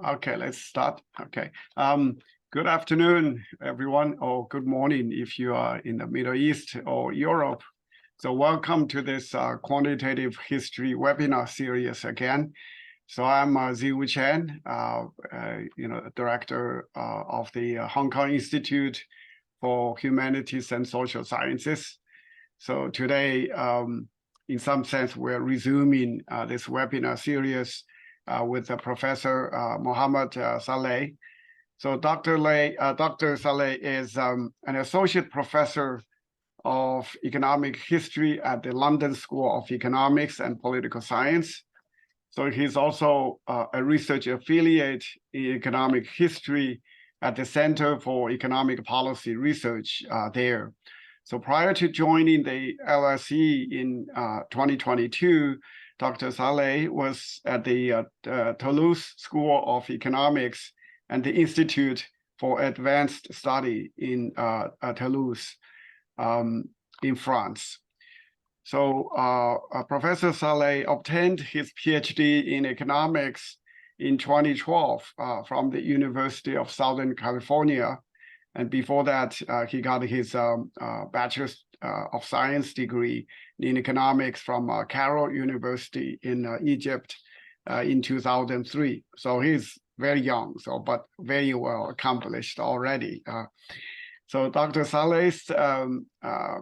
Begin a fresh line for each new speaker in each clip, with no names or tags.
Okay, let's start. Okay. Good afternoon, everyone, or good morning if you are in the Middle East or Europe. So welcome to this Quantitative History Webinar series again. So I'm Ziwu Chen, Director of the Hong Kong Institute for Humanities and Social Sciences. So today, in some sense, we're resuming this webinar series with Professor Mohamed Saleh. So Dr. Saleh is an associate professor of economic history at the London School of Economics and Political Science. So he's also a research affiliate in economic history at the Center for Economic Policy Research there. So prior to joining the LSE in 2022, Dr. Saleh was at the Toulouse School of Economics and the Institute for Advanced Study in Toulouse in France. So Professor Saleh obtained his PhD in economics in 2012 from the University of Southern California. And before that, he got his Bachelor's of Science degree in economics from Cairo University in Egypt in 2003. So he's very young, but very well accomplished already. So Dr. Saleh's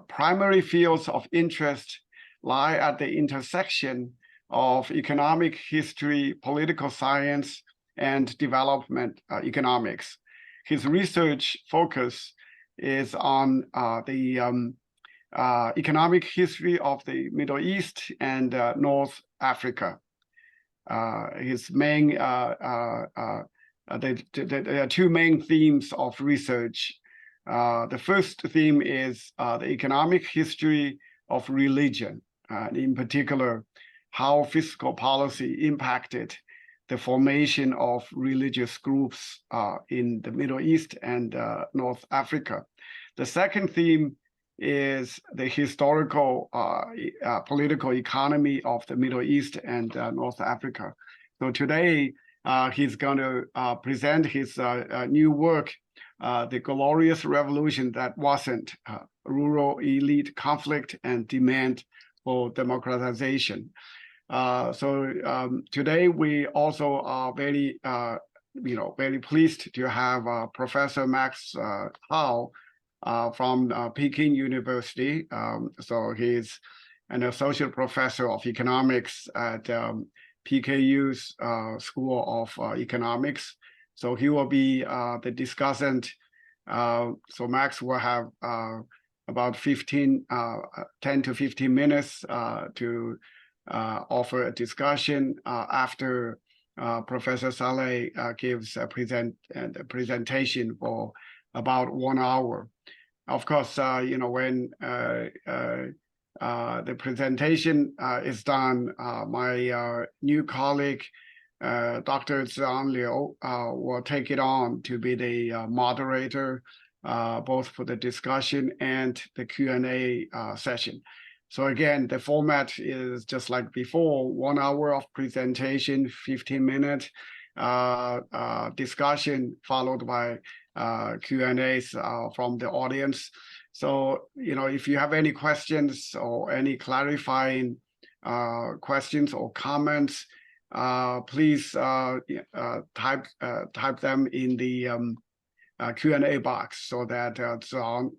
primary fields of interest lie at the intersection of economic history, political science, and development economics. His research focus is on the economic history of the Middle East and North Africa. His main, there are two main themes of research. The first theme is the economic history of religion, in particular, how fiscal policy impacted the formation of religious groups in the Middle East and North Africa. The second theme is the historical political economy of the Middle East and North Africa. So today, he's going to present his new work, The Glorious Revolution That Wasn't, Rural Elite Conflict and Demand for Democratization. Today we also are very, very pleased to have Professor Max Hao from Peking University. So he's an associate professor of economics at PKU's School of Economics. So he will be the discussant. So Max will have about 10 to 15 minutes to offer a discussion after Professor Saleh gives a presentation for about 1 hour. Of course, when the presentation is done, my new colleague, Dr. Zhang Liu, will take it on to be the moderator, both for the discussion and the Q&A session. So again, the format is just like before, 1 hour of presentation, 15-minute discussion, followed by Q&As from the audience. So, if you have any questions or any clarifying questions or comments, please type them in the Q&A box so that Zhang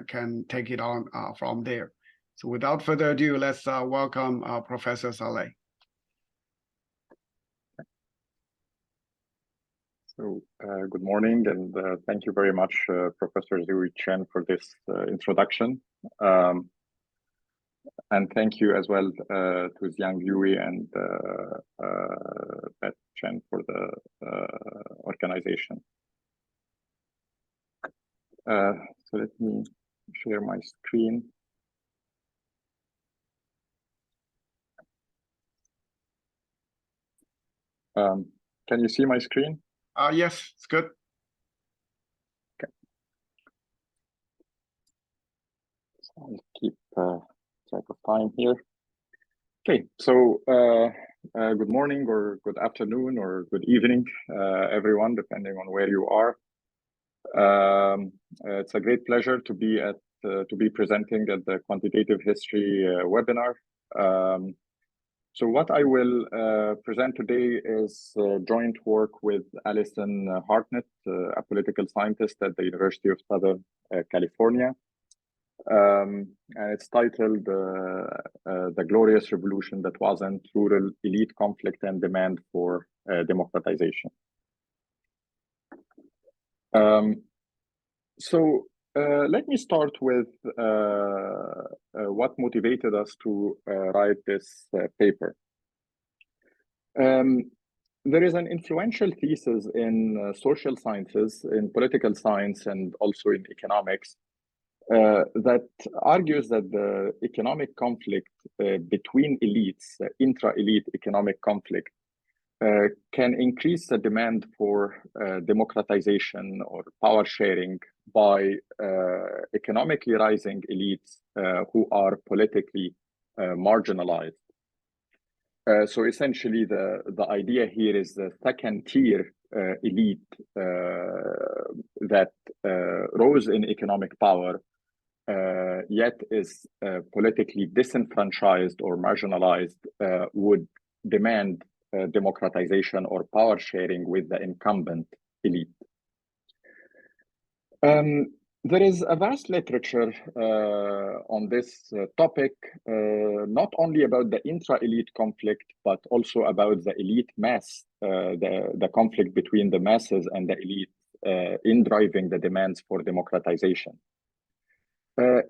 can take it on from there. So without further ado, let's welcome Professor Saleh.
So good morning, and thank you very much, Professor Ziwu Chen, for this introduction. And thank you as well to Xiang Yui and Beth Chen for the organization. So let me share my screen. Can you see my screen?
Yes, it's good.
Okay. So I'll keep track of time here. Okay, so Good morning, or good afternoon, or good evening, everyone, depending on where you are. It's a great pleasure to be presenting at the Quantitative History Webinar. So what I will present today is joint work with Alison Hartnett, a political scientist at the University of Southern California. And it's titled The Glorious Revolution That Wasn't: Rural Elite Conflict and Demand for Democratization. So let me start with what motivated us to write this paper. There is an influential thesis in social sciences, in political science, and also in economics that argues that the economic conflict between elites, intra-elite economic conflict, can increase the demand for democratization or power sharing by economically rising elites who are politically marginalized. So essentially, the idea here is the second tier elite that rose in economic power, yet is politically disenfranchised or marginalized, would demand democratization or power sharing with the incumbent elite. There is a vast literature on this topic, not only about the intra-elite conflict, but also about the elite mass, the conflict between the masses and the elite in driving the demands for democratization.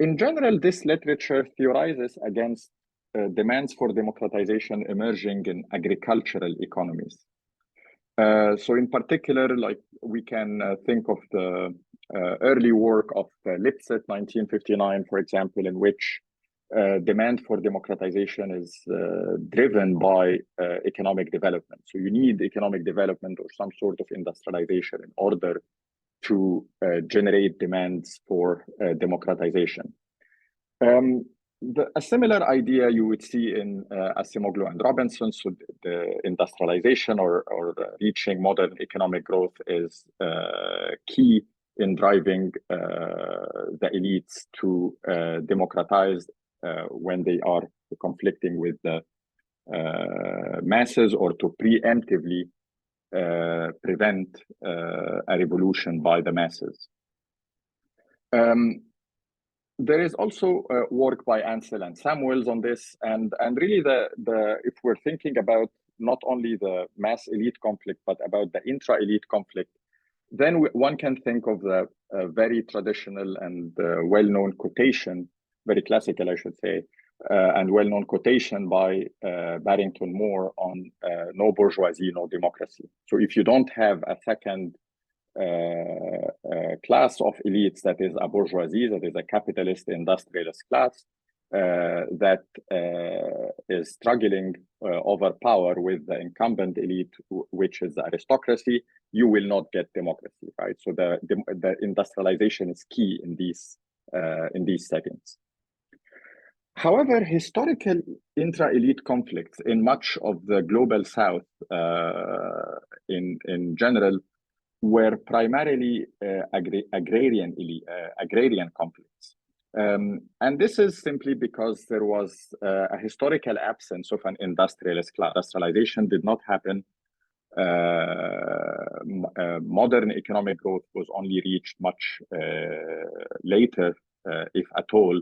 In general, this literature theorizes against demands for democratization emerging in agricultural economies. So in particular, like we can think of the early work of Lipset, 1959, for example, in which demand for democratization is driven by economic development. So you need economic development or some sort of industrialization in order to generate demands for democratization. A similar idea you would see in Acemoglu and Robinson. So the industrialization or reaching modern economic growth is key in driving the elites to democratize when they are conflicting with the masses, or to preemptively prevent a revolution by the masses. There is also work by Ansel and Samuels on this, and really if we're thinking about not only the mass elite conflict, but about the intra-elite conflict, then one can think of the very traditional and well-known quotation, very classical, I should say, and well-known quotation by Barrington Moore on no bourgeoisie, no democracy. So if you don't have a second class of elites, that is a bourgeoisie, that is a capitalist industrialist class that is struggling over power with the incumbent elite, which is the aristocracy, you will not get democracy, right? So the industrialization is key in these settings. However, historical intra-elite conflicts in much of the global South, in general, were primarily agrarian conflicts. And this is simply because there was a historical absence of an industrialist class. Industrialization did not happen. Modern economic growth was only reached much later, if at all,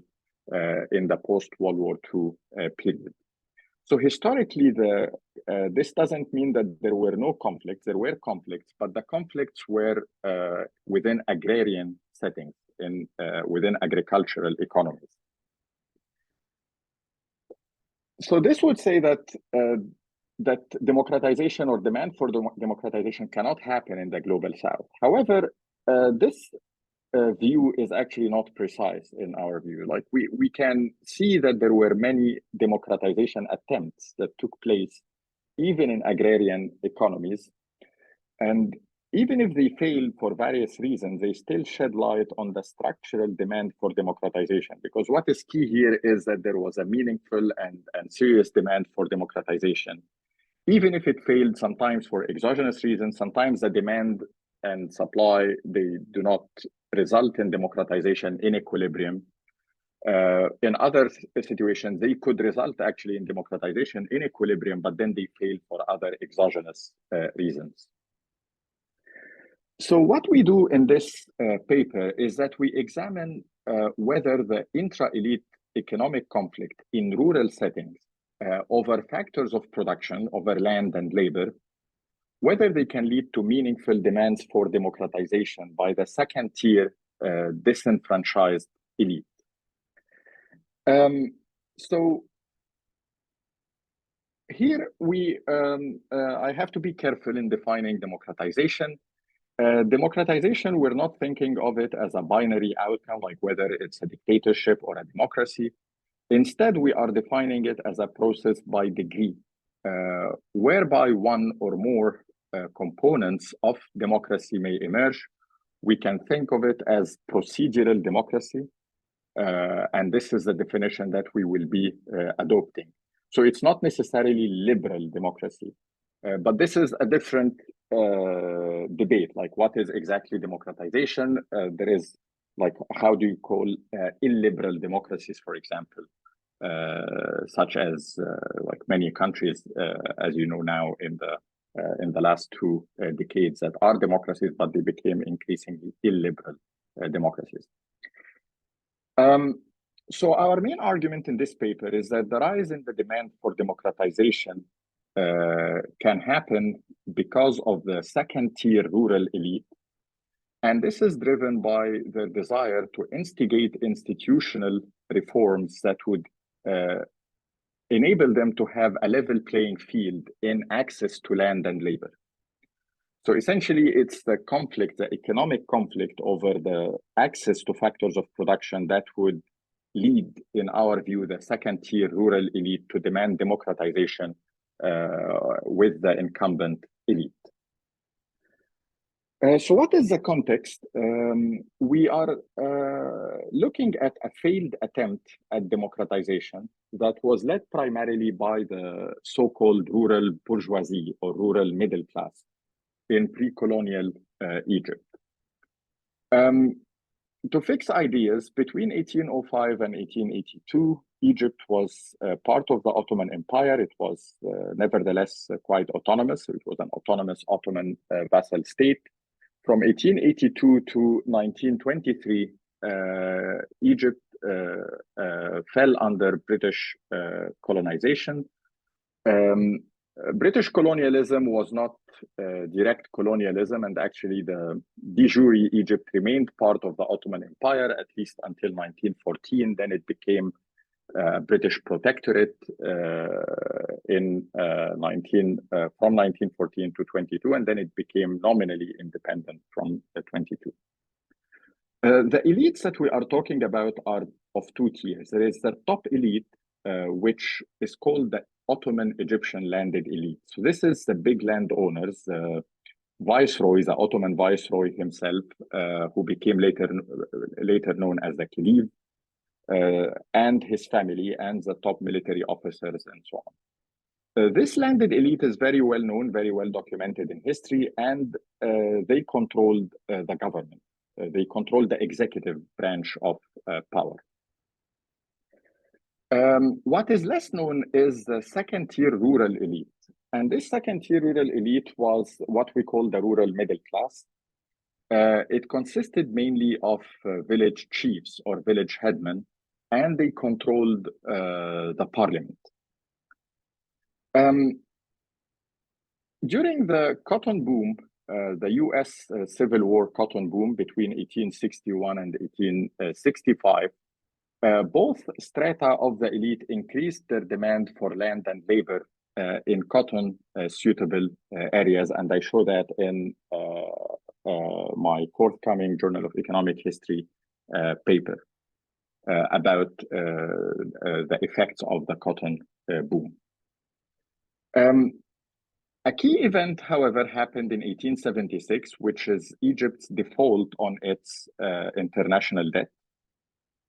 in the post-World War II period. So historically, this doesn't mean that there were no conflicts. There were conflicts, but the conflicts were within agrarian settings, within agricultural economies. So this would say that that democratization or demand for democratization cannot happen in the global South. However, this view is actually not precise in our view. Like we can see that there were many democratization attempts that took place even in agrarian economies. And even if they failed for various reasons, they still shed light on the structural demand for democratization. Because what is key here is that there was a meaningful and serious demand for democratization, even if it failed sometimes for exogenous reasons, sometimes the demand and supply, they do not result in democratization in equilibrium. In other situations, they could result actually in democratization in equilibrium, but then they fail for other exogenous reasons. So what we do in this paper is that we examine whether the intra-elite economic conflict in rural settings over factors of production, over land and labor, whether they can lead to meaningful demands for democratization by the second-tier disenfranchised elite. So here I have to be careful in defining democratization. Democratization, we're not thinking of it as a binary outcome, like whether it's a dictatorship or a democracy. Instead, we are defining it as a process by degree, whereby one or more components of democracy may emerge. We can think of it as procedural democracy, and this is the definition that we will be adopting. So it's not necessarily liberal democracy, but this is a different debate, like what is exactly democratization? There is, like, how do you call illiberal democracies, for example, such as like many countries, as you know now, in the last 2 decades that are democracies, but they became increasingly illiberal democracies. So our main argument in this paper is that the rise in the demand for democratization can happen because of the second-tier rural elite. And this is driven by their desire to instigate institutional reforms that would enable them to have a level playing field in access to land and labor. So essentially, it's the conflict, the economic conflict over the access to factors of production that would lead, in our view, the second-tier rural elite to demand democratization with the incumbent elite. So what is the context? We are looking at a failed attempt at democratization that was led primarily by the so-called rural bourgeoisie or rural middle class in pre-colonial Egypt. To fix ideas, between 1805 and 1882, Egypt was part of the Ottoman Empire. It was nevertheless quite autonomous. It was an autonomous Ottoman vassal state. From 1882 to 1923, Egypt fell under British colonization. British colonialism was not direct colonialism, and actually the de jure Egypt remained part of the Ottoman Empire at least until 1914. Then it became British protectorate from 1914 to 22, and then it became nominally independent from 22. The elites that we are talking about are of 2 tiers. There is the top elite, which is called the Ottoman Egyptian landed elite. So this is the big landowners, viceroy, the Ottoman viceroy himself, who became later known as the Caliph, and his family and the top military officers and so on. This landed elite is very well known, very well documented in history, and they controlled the government. They controlled the executive branch of power. What is less known is the second-tier rural elite. And this second-tier rural elite was what we call the rural middle class. It consisted mainly of village chiefs or village headmen, and they controlled the parliament. During the cotton boom, the US Civil War cotton boom between 1861 and 1865, both strata of the elite increased their demand for land and labor in cotton suitable areas. And I show that in my forthcoming Journal of Economic History paper about the effects of the cotton boom. A key event, however, happened in 1876, which is Egypt's default on its international debt.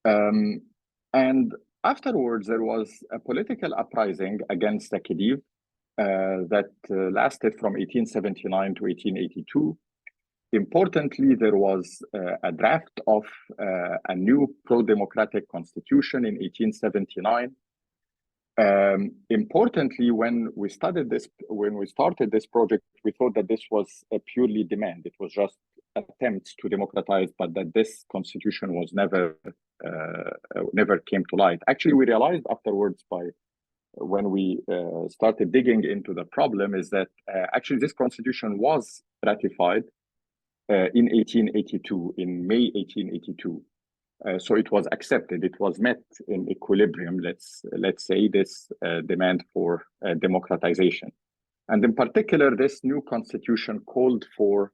And afterwards, there was a political uprising against the Caliph, that lasted from 1879 to 1882. Importantly, there was a draft of a new pro-democratic constitution in 1879. Importantly, when we started this project, we thought that this was a purely demand. It was just attempts to democratize, but that this constitution was never came to light. Actually, we realized afterwards when we started digging into the problem is that actually this constitution was ratified in 1882, in May 1882. So it was accepted. It was met in equilibrium. Let's say this demand for democratization, and in particular, this new constitution called for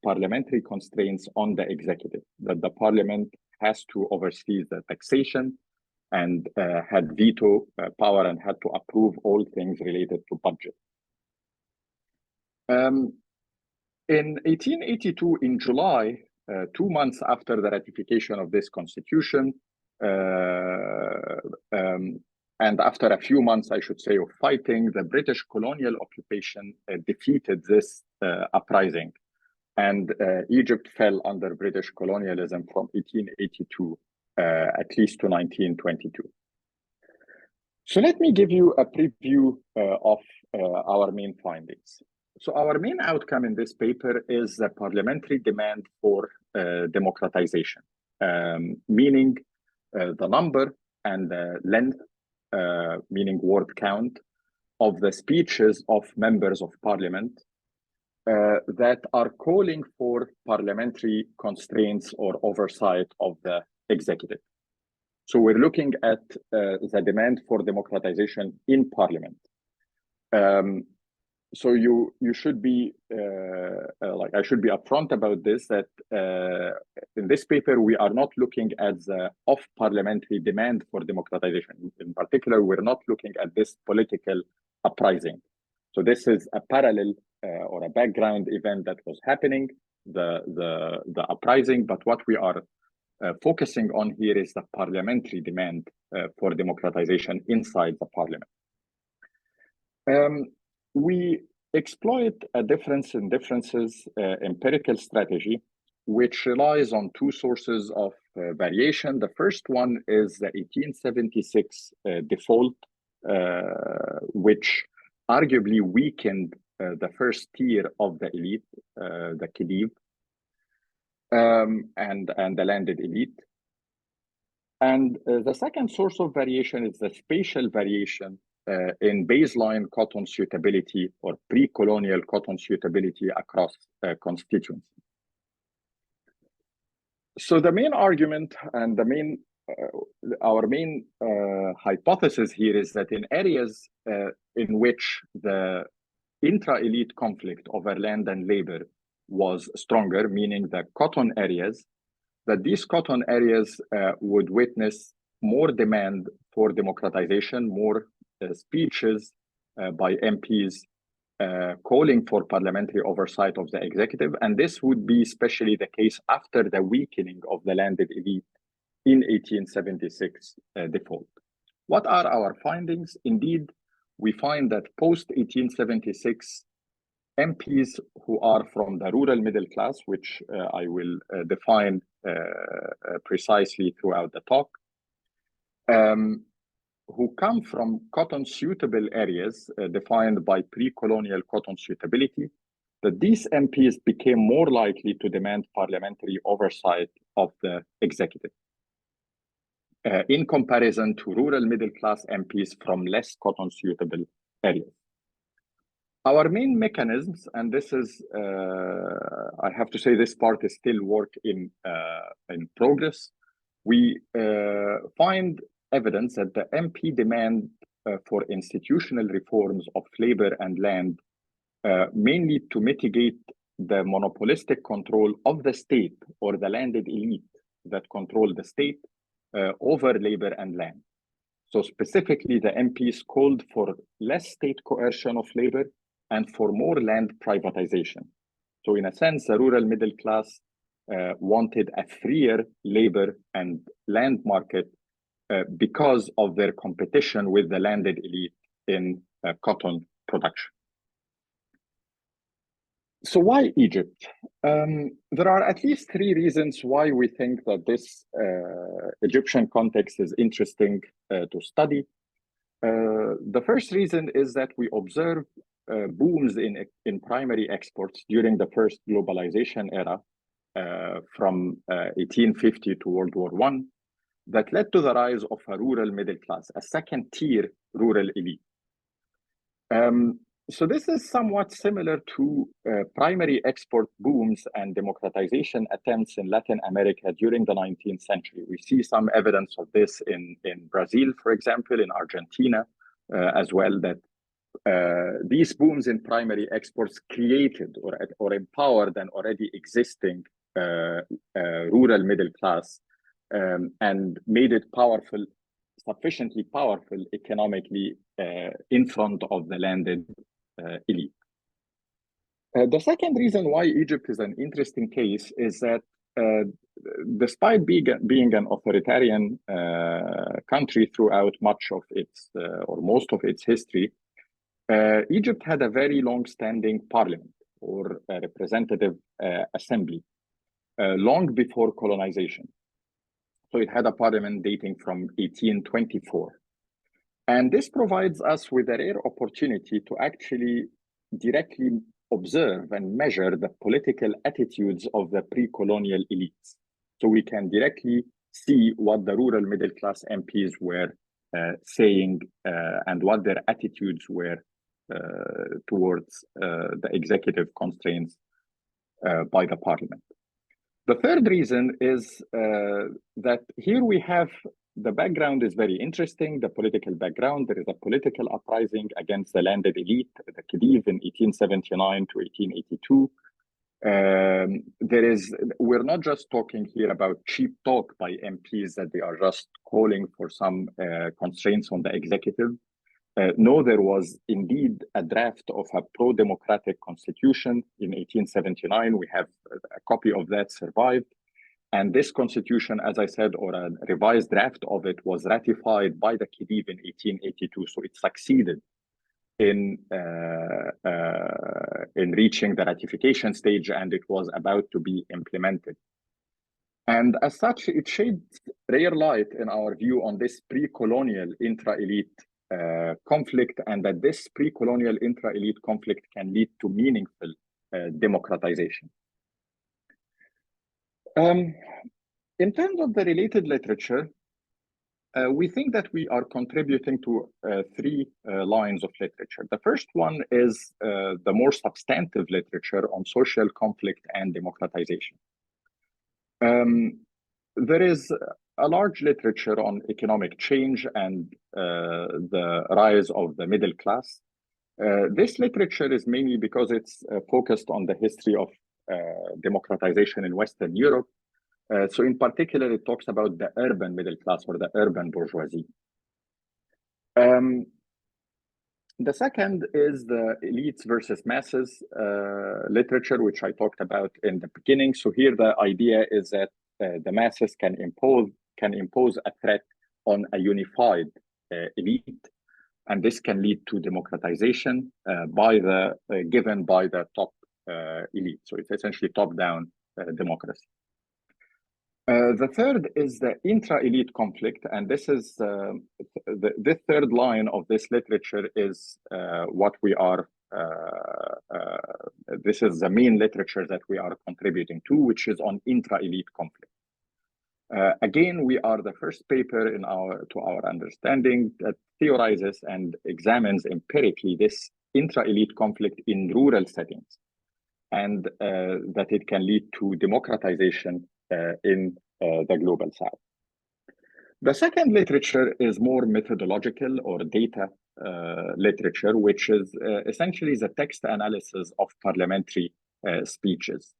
parliamentary constraints on the executive. That the parliament has to oversee the taxation, and had veto power and had to approve all things related to budget. In 1882, in July, 2 months after the ratification of this constitution, and after a few months, I should say, of fighting, the British colonial occupation defeated this uprising. And Egypt fell under British colonialism from 1882 at least to 1922. So let me give you a preview of our main findings. So our main outcome in this paper is the parliamentary demand for democratization, meaning the number and the length, meaning word count, of the speeches of members of parliament that are calling for parliamentary constraints or oversight of the executive. So we're looking at the demand for democratization in parliament. So you should be I should be upfront about this, that in this paper we are not looking at the off-parliamentary demand for democratization. In particular, we're not looking at this political uprising. So this is a parallel or a background event that was happening, the uprising. But what we are focusing on here is the parliamentary demand for democratization inside the parliament. We exploit a difference in differences empirical strategy, which relies on two sources of variation. The first one is the 1876 default, which arguably weakened the first tier of the elite, the khedive, and the landed elite. And the second source of variation is the spatial variation in baseline cotton suitability or pre-colonial cotton suitability across constituencies. So the main argument and our main hypothesis here is that in areas in which the intra-elite conflict over land and labor was stronger, meaning the cotton areas, that these cotton areas would witness more demand for democratization, more speeches by MPs calling for parliamentary oversight of the executive. And this would be especially the case after the weakening of the landed elite in 1876 default. What are our findings? Indeed, we find that post-1876, MPs who are from the rural middle class, which I will define precisely throughout the talk, who come from cotton suitable areas defined by pre-colonial cotton suitability, that these MPs became more likely to demand parliamentary oversight of the executive in comparison to rural middle class MPs from less cotton suitable areas. Our main mechanisms, and this is, I have to say, this part is still work in progress. We find evidence that the MP demand for institutional reforms of labor and land, mainly to mitigate the monopolistic control of the state or the landed elite that control the state over labor and land. So specifically, the MPs called for less state coercion of labor and for more land privatization. So in a sense, the rural middle class wanted a freer labor and land market because of their competition with the landed elite in cotton production. So why Egypt? There are at least 3 reasons why we think that this Egyptian context is interesting to study. The first reason is that we observe booms in primary exports during the first globalization era from 1850 to World War I that led to the rise of a rural middle class, a second-tier rural elite. So this is somewhat similar to primary export booms and democratization attempts in Latin America during the 19th century. We see some evidence of this in Brazil, for example, in Argentina as well, that these booms in primary exports created or empowered an already existing rural middle class and made it powerful, sufficiently powerful economically in front of the landed elite. The second reason why Egypt is an interesting case is that despite being an authoritarian country throughout much of its or most of its history, Egypt had a very long-standing parliament or representative assembly long before colonization. So it had a parliament dating from 1824. And this provides us with a rare opportunity to actually directly observe and measure the political attitudes of the pre-colonial elites. So we can directly see what the rural middle class MPs were saying and what their attitudes were towards the executive constraints by the parliament. The third reason is that here we have the background is very interesting, the political background. There is a political uprising against the landed elite, the Khedive in 1879 to 1882. We're not just talking here about cheap talk by MPs that they are just calling for some constraints on the executive. No, there was indeed a draft of a pro-democratic constitution in 1879. We have a copy of that survived. And this constitution, as I said, or a revised draft of it, was ratified by the Khedive in 1882. So it succeeded in reaching the ratification stage, and it was about to be implemented. And as such, it sheds rare light in our view on this pre-colonial intra-elite conflict, and that this pre-colonial intra-elite conflict can lead to meaningful democratization. In terms of the related literature, we think that we are contributing to 3 lines of literature. The first one is the more substantive literature on social conflict and democratization. There is a large literature on economic change and the rise of the middle class. This literature is mainly because it's focused on the history of democratization in Western Europe. So in particular, it talks about the urban middle class or the urban bourgeoisie. The second is the elites versus masses literature, which I talked about in the beginning. So here the idea is that the masses can impose a threat on a unified elite, and this can lead to democratization given by the top elite. So it's essentially top-down democracy. The third is the intra-elite conflict, and this is the third line of this literature is what we are. This is the main literature that we are contributing to, which is on intra-elite conflict. Again, we are the first paper to our understanding that theorizes and examines empirically this intra-elite conflict in rural settings, and that it can lead to democratization in the global south. The second literature is more methodological or data literature, which is essentially the text analysis of parliamentary speeches.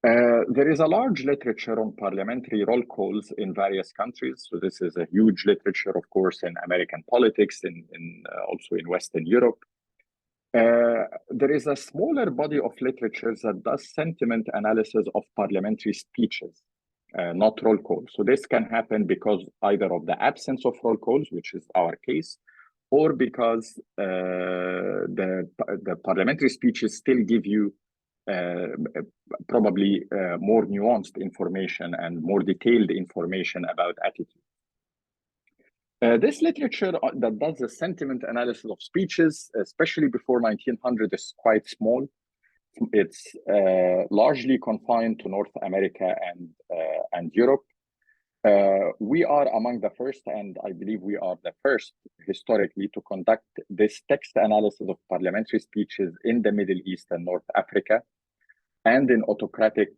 There is a large literature on parliamentary roll calls in various countries. So this is a huge literature, of course, in American politics, also in Western Europe. There is a smaller body of literature that does sentiment analysis of parliamentary speeches, not roll calls. So this can happen because either of the absence of roll calls, which is our case, or because the parliamentary speeches still give you probably more nuanced information and more detailed information about attitude. This literature that does the sentiment analysis of speeches, especially before 1900, is quite small. It's largely confined to North America and Europe. We are among the first, and I believe we are the first historically to conduct this text analysis of parliamentary speeches in the Middle East and North Africa, and in autocratic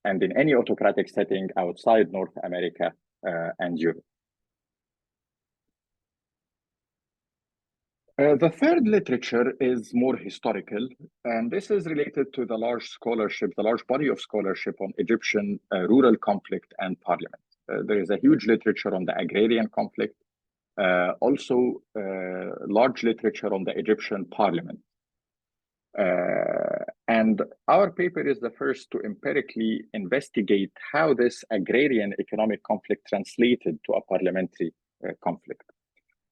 and in any autocratic setting outside North America and Europe. The third literature is more historical, and this is related to the large scholarship, the large body of scholarship on Egyptian rural conflict and parliament. There is a huge literature on the agrarian conflict, also large literature on the Egyptian parliament. And our paper is the first to empirically investigate how this agrarian economic conflict translated to a parliamentary conflict.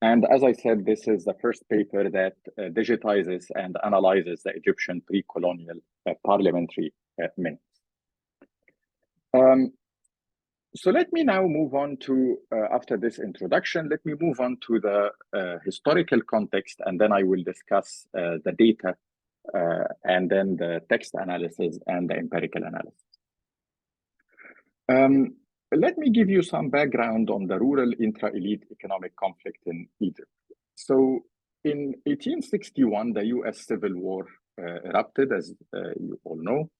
And as I said, this is the first paper that digitizes and analyzes the Egyptian pre-colonial parliamentary minutes. So let me now move on to, after this introduction, let me move on to the historical context, and then I will discuss the data, and then the text analysis and the empirical analysis. Let me give you some background on the rural intra-elite economic conflict in Egypt. So in 1861, the US Civil War erupted, as you all know.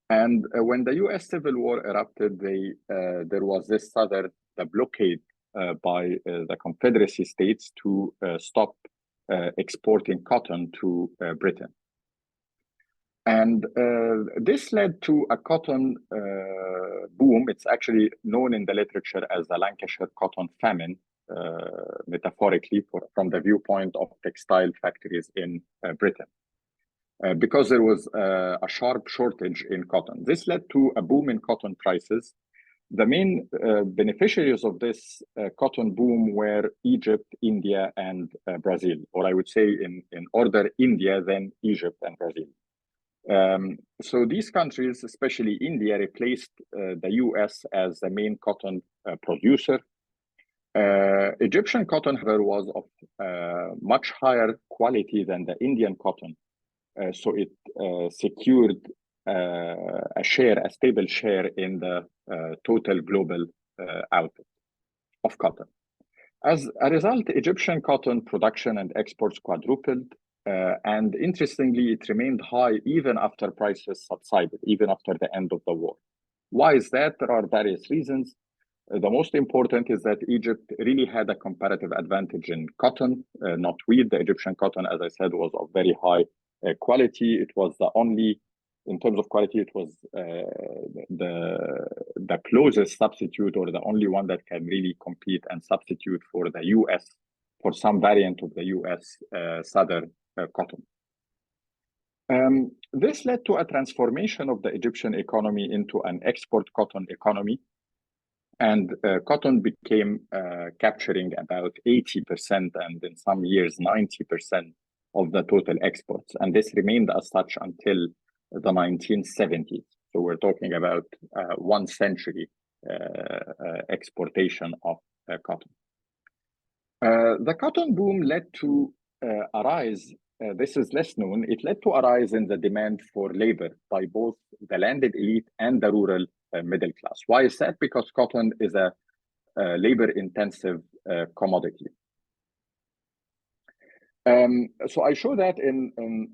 And when the US Civil War erupted, there was this the blockade by the Confederacy states to stop exporting cotton to Britain. And this led to a cotton boom. It's actually known in the literature as the Lancashire cotton famine, metaphorically, from the viewpoint of textile factories in Britain, because there was a sharp shortage in cotton. This led to a boom in cotton prices. The main beneficiaries of this cotton boom were Egypt, India, and Brazil, or I would say in order, India, then Egypt, and Brazil. So these countries, especially India, replaced the US as the main cotton producer. Egyptian cotton, however, was of much higher quality than the Indian cotton. So it secured a stable share in the total global output of cotton. As a result, Egyptian cotton production and exports quadrupled. And interestingly, it remained high even after prices subsided, even after the end of the war. Why is that? There are various reasons. The most important is that Egypt really had a comparative advantage in cotton, not wheat. The Egyptian cotton, as I said, was of very high quality. It was the only, in terms of quality, it was the closest substitute, or the only one that can really compete and substitute for the US, for some variant of the US southern cotton. This led to a transformation of the Egyptian economy into an export cotton economy, and cotton became capturing about 80%, and in some years 90% of the total exports. And this remained as such until the 1970s. So we're talking about 1 century exportation of cotton. The cotton boom led to a rise, this is less known, it led to a rise in the demand for labor by both the landed elite and the rural middle class. Why is that? Because cotton is a labor-intensive commodity. So I show that in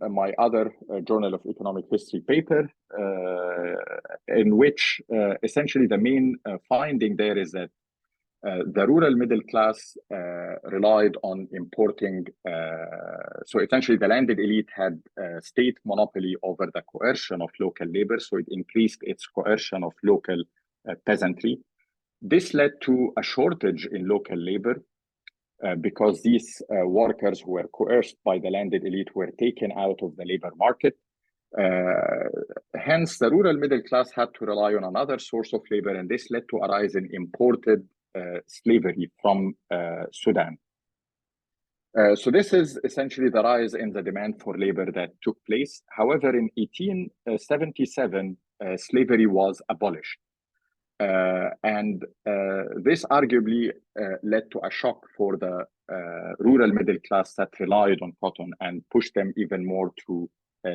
my other Journal of Economic History paper, in which essentially the main finding there is that the rural middle class relied on importing. So essentially the landed elite had state monopoly over the coercion of local labor, so it increased its coercion of local peasantry. This led to a shortage in local labor because these workers who were coerced by the landed elite were taken out of the labor market. Hence, the rural middle class had to rely on another source of labor, and this led to a rise in imported slavery from Sudan. So this is essentially the rise in the demand for labor that took place. However, in 1877, slavery was abolished. And this arguably led to a shock for the rural middle class that relied on cotton and pushed them even more to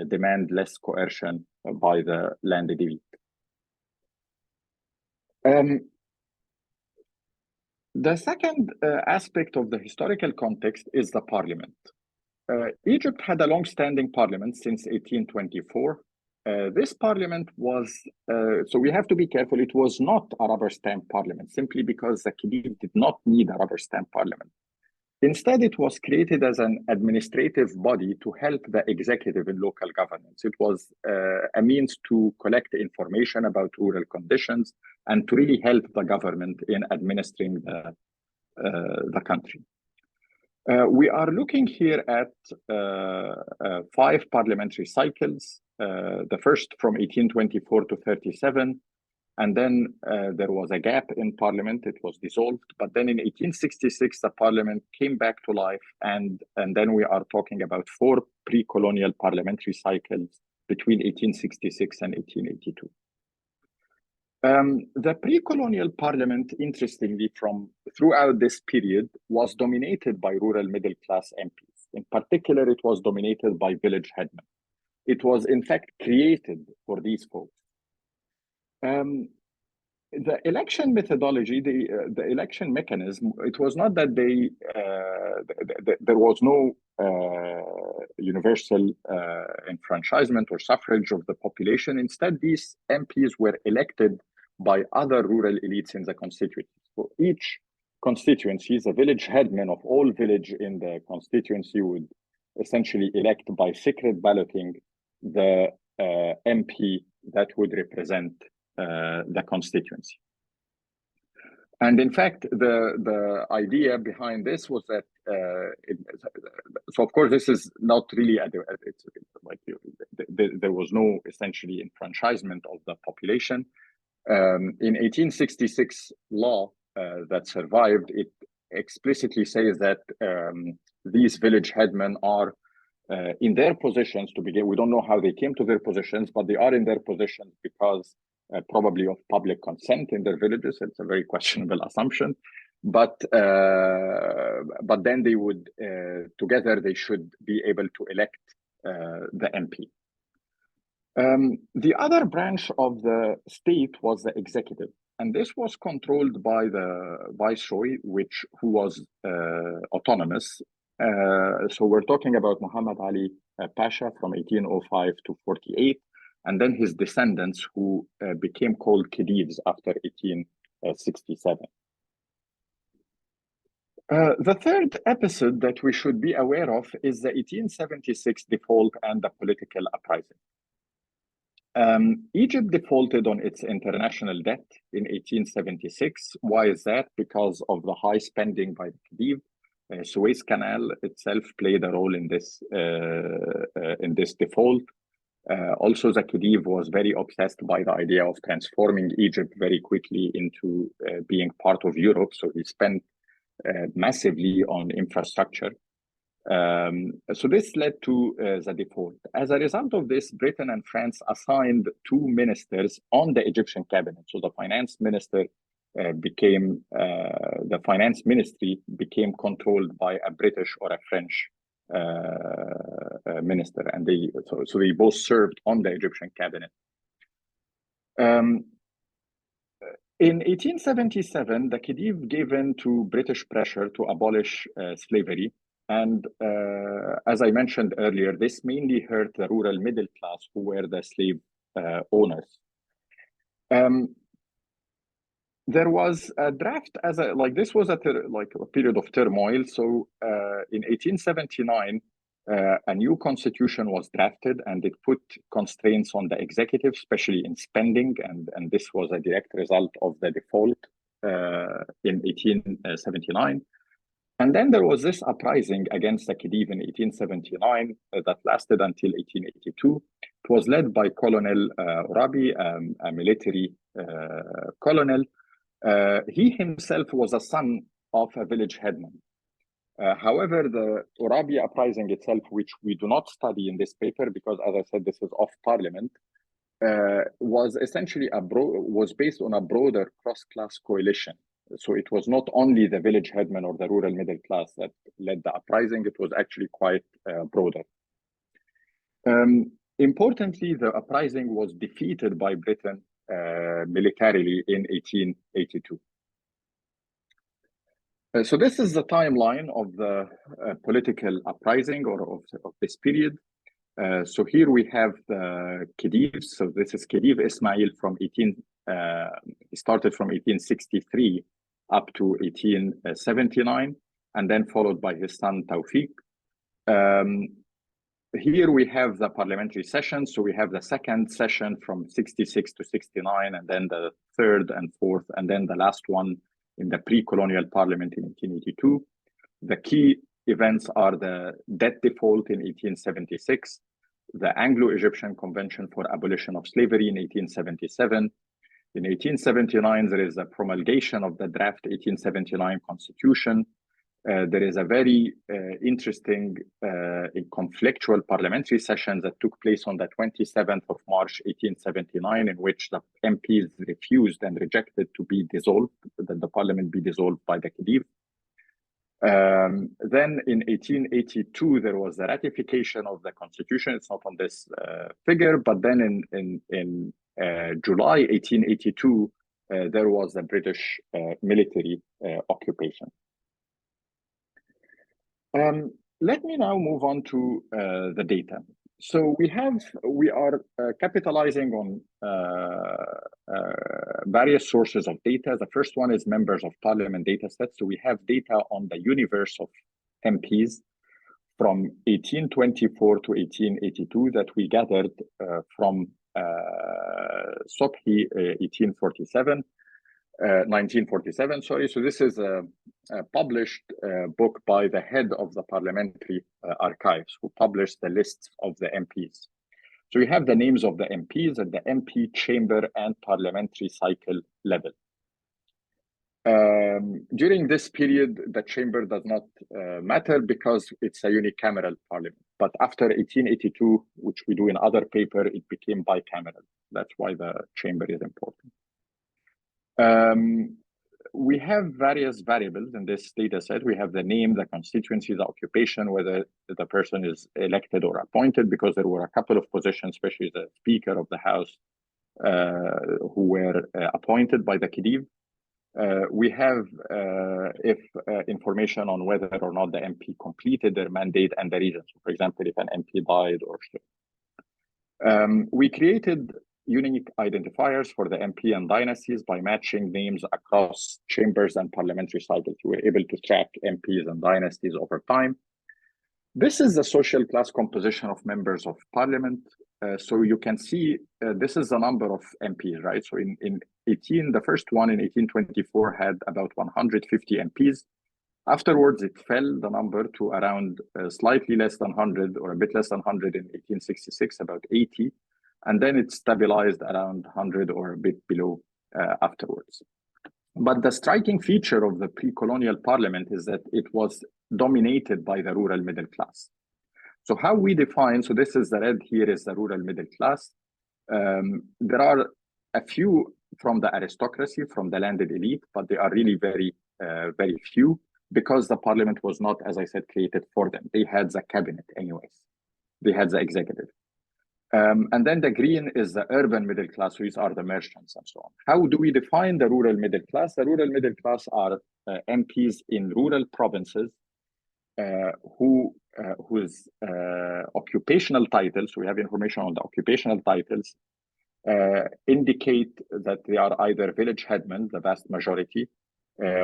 demand less coercion by the landed elite. The second aspect of the historical context is the parliament. Egypt had a long-standing parliament since 1824. This parliament was, so we have to be careful, it was not a rubber stamp parliament, simply because the Khedive did not need a rubber stamp parliament. Instead, it was created as an administrative body to help the executive in local governance. It was a means to collect information about rural conditions and to really help the government in administering the country. We are looking here at 5 parliamentary cycles, the first from 1824 to 37, and then there was a gap in parliament, it was dissolved, but then in 1866, the parliament came back to life, and then we are talking about 4 pre-colonial parliamentary cycles between 1866 and 1882. The pre-colonial parliament, interestingly, throughout this period, was dominated by rural middle-class MPs. In particular, it was dominated by village headmen. It was, in fact, created for these folks. The election methodology, the election mechanism, it was not that there was no universal enfranchisement or suffrage of the population. Instead, these MPs were elected by other rural elites in the constituency. For each constituency, the village headman of all village in the constituency would essentially elect by secret balloting the MP that would represent the constituency. And in fact, the idea behind this was that, so of course, this is not really, it's like there was no essentially enfranchisement of the population. In 1866 law that survived, it explicitly says that these village headmen are in their positions to begin. We don't know how they came to their positions, but they are in their positions because probably of public consent in their villages. It's a very questionable assumption, but then they would together they should be able to elect the MP. The other branch of the state was the executive, and this was controlled by the viceroy, who was autonomous. So we're talking about Muhammad Ali Pasha from 1805 to 48, and then his descendants who became called Khedives after 1867. The third episode that we should be aware of is the 1876 default and the political uprising. Egypt defaulted on its international debt in 1876. Why is that? Because of the high spending by the Khedive. Suez Canal itself played a role in this default. Also, the Khedive was very obsessed by the idea of transforming Egypt very quickly into being part of Europe. So he spent massively on infrastructure. So this led to the default. As a result of this, Britain and France assigned 2 ministers on the Egyptian cabinet. So the finance minister the finance ministry became controlled by a British or a French minister, and so they both served on the Egyptian cabinet. In 1877, the Khedive gave in to British pressure to abolish slavery. And as I mentioned earlier, this mainly hurt the rural middle class who were the slave owners. There was a draft this was a period of turmoil. So in 1879, a new constitution was drafted, and it put constraints on the executive, especially in spending, and this was a direct result of the default in 1879. And then there was this uprising against the Khedive in 1879 that lasted until 1882. It was led by Colonel Rabi, a military colonel. He himself was a son of a village headman. However, the Urabi uprising itself, which we do not study in this paper because, as I said, this is off parliament, was essentially was based on a broader cross-class coalition. So it was not only the village headman or the rural middle class that led the uprising, it was actually quite broader. Importantly, the uprising was defeated by Britain militarily in 1882. So this is the timeline of the political uprising or of this period. So here we have the Khedives. So this is Khedive Ismail from started from 1863 up to 1879, and then followed by his son Tawfiq. Here we have the parliamentary sessions. So we have the second session from 66 to 69, and then the third and fourth, and then the last one in the pre-colonial parliament in 1882. The key events are the debt default in 1876, the Anglo-Egyptian Convention for Abolition of Slavery in 1877. In 1879, there is a promulgation of the draft 1879 Constitution. There is a very interesting conflictual parliamentary session that took place on the 27th of March, 1879, in which the MPs refused and rejected to be dissolved, that the parliament be dissolved by the Khedive. Then in 1882, there was the ratification of the Constitution. It's not on this figure, but then in July 1882, there was a British military occupation. Let me now move on to the data. So we are capitalizing on various sources of data. The first one is members of parliament data sets. So we have data on the universe of MPs from 1824 to 1882 that we gathered from Sobhi 1947, sorry. So this is a published book by the head of the parliamentary archives, who published the lists of the MPs. So we have the names of the MPs at the MP chamber and parliamentary cycle level. During this period, the chamber does not matter because it's a unicameral parliament. But after 1882, which we do in other paper, it became bicameral. That's why the chamber is important. We have various variables in this data set. We have the name, the constituency, the occupation, whether the person is elected or appointed, because there were a couple of positions, especially the Speaker of the House, who were appointed by the Khedive. We have information on whether or not the MP completed their mandate and the reason. So, for example, if an MP died or so. We created unique identifiers for the MP and dynasties by matching names across chambers and parliamentary cycles. We were able to track MPs and dynasties over time. This is the social class composition of members of parliament. So you can see this is the number of MPs, right? So the first one in 1824 had about 150 MPs. Afterwards, it fell the number to around slightly less than 100 or a bit less than 100 in 1866, about 80. And then it stabilized around 100 or a bit below afterwards. But the striking feature of the pre-colonial parliament is that it was dominated by the rural middle class. So how we define, so this is the red here is the rural middle class. There are a few from the aristocracy, from the landed elite, but they are really very, very few because the parliament was not, as I said, created for them. They had the cabinet anyways. They had the executive. And then the green is the urban middle class. These are the merchants and so on. How do we define the rural middle class? The rural middle class are MPs in rural provinces whose occupational titles, we have information on the occupational titles, indicate that they are either village headmen, the vast majority,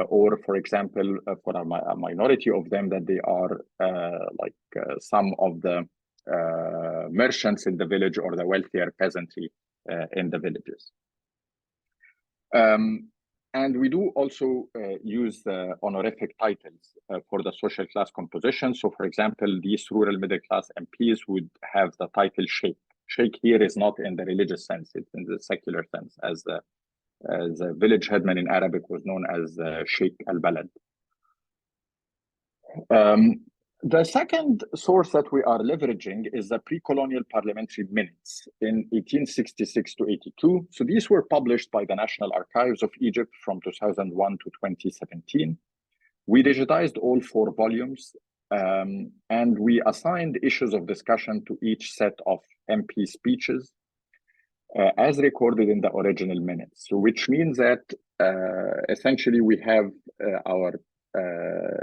or, for example, for a minority of them, that they are some of the merchants in the village or the wealthier peasantry in the villages. And we do also use the honorific titles for the social class composition. So, for example, these rural middle class MPs would have the title Sheikh. Sheikh here is not in the religious sense, it's in the secular sense, as the village headman in Arabic was known as Sheikh al-Balad. The second source that we are leveraging is the pre-colonial parliamentary minutes in 1866 to 82. So these were published by the National Archives of Egypt from 2001 to 2017. We digitized all 4 volumes, and we assigned issues of discussion to each set of MP speeches as recorded in the original minutes. So which means that essentially we have our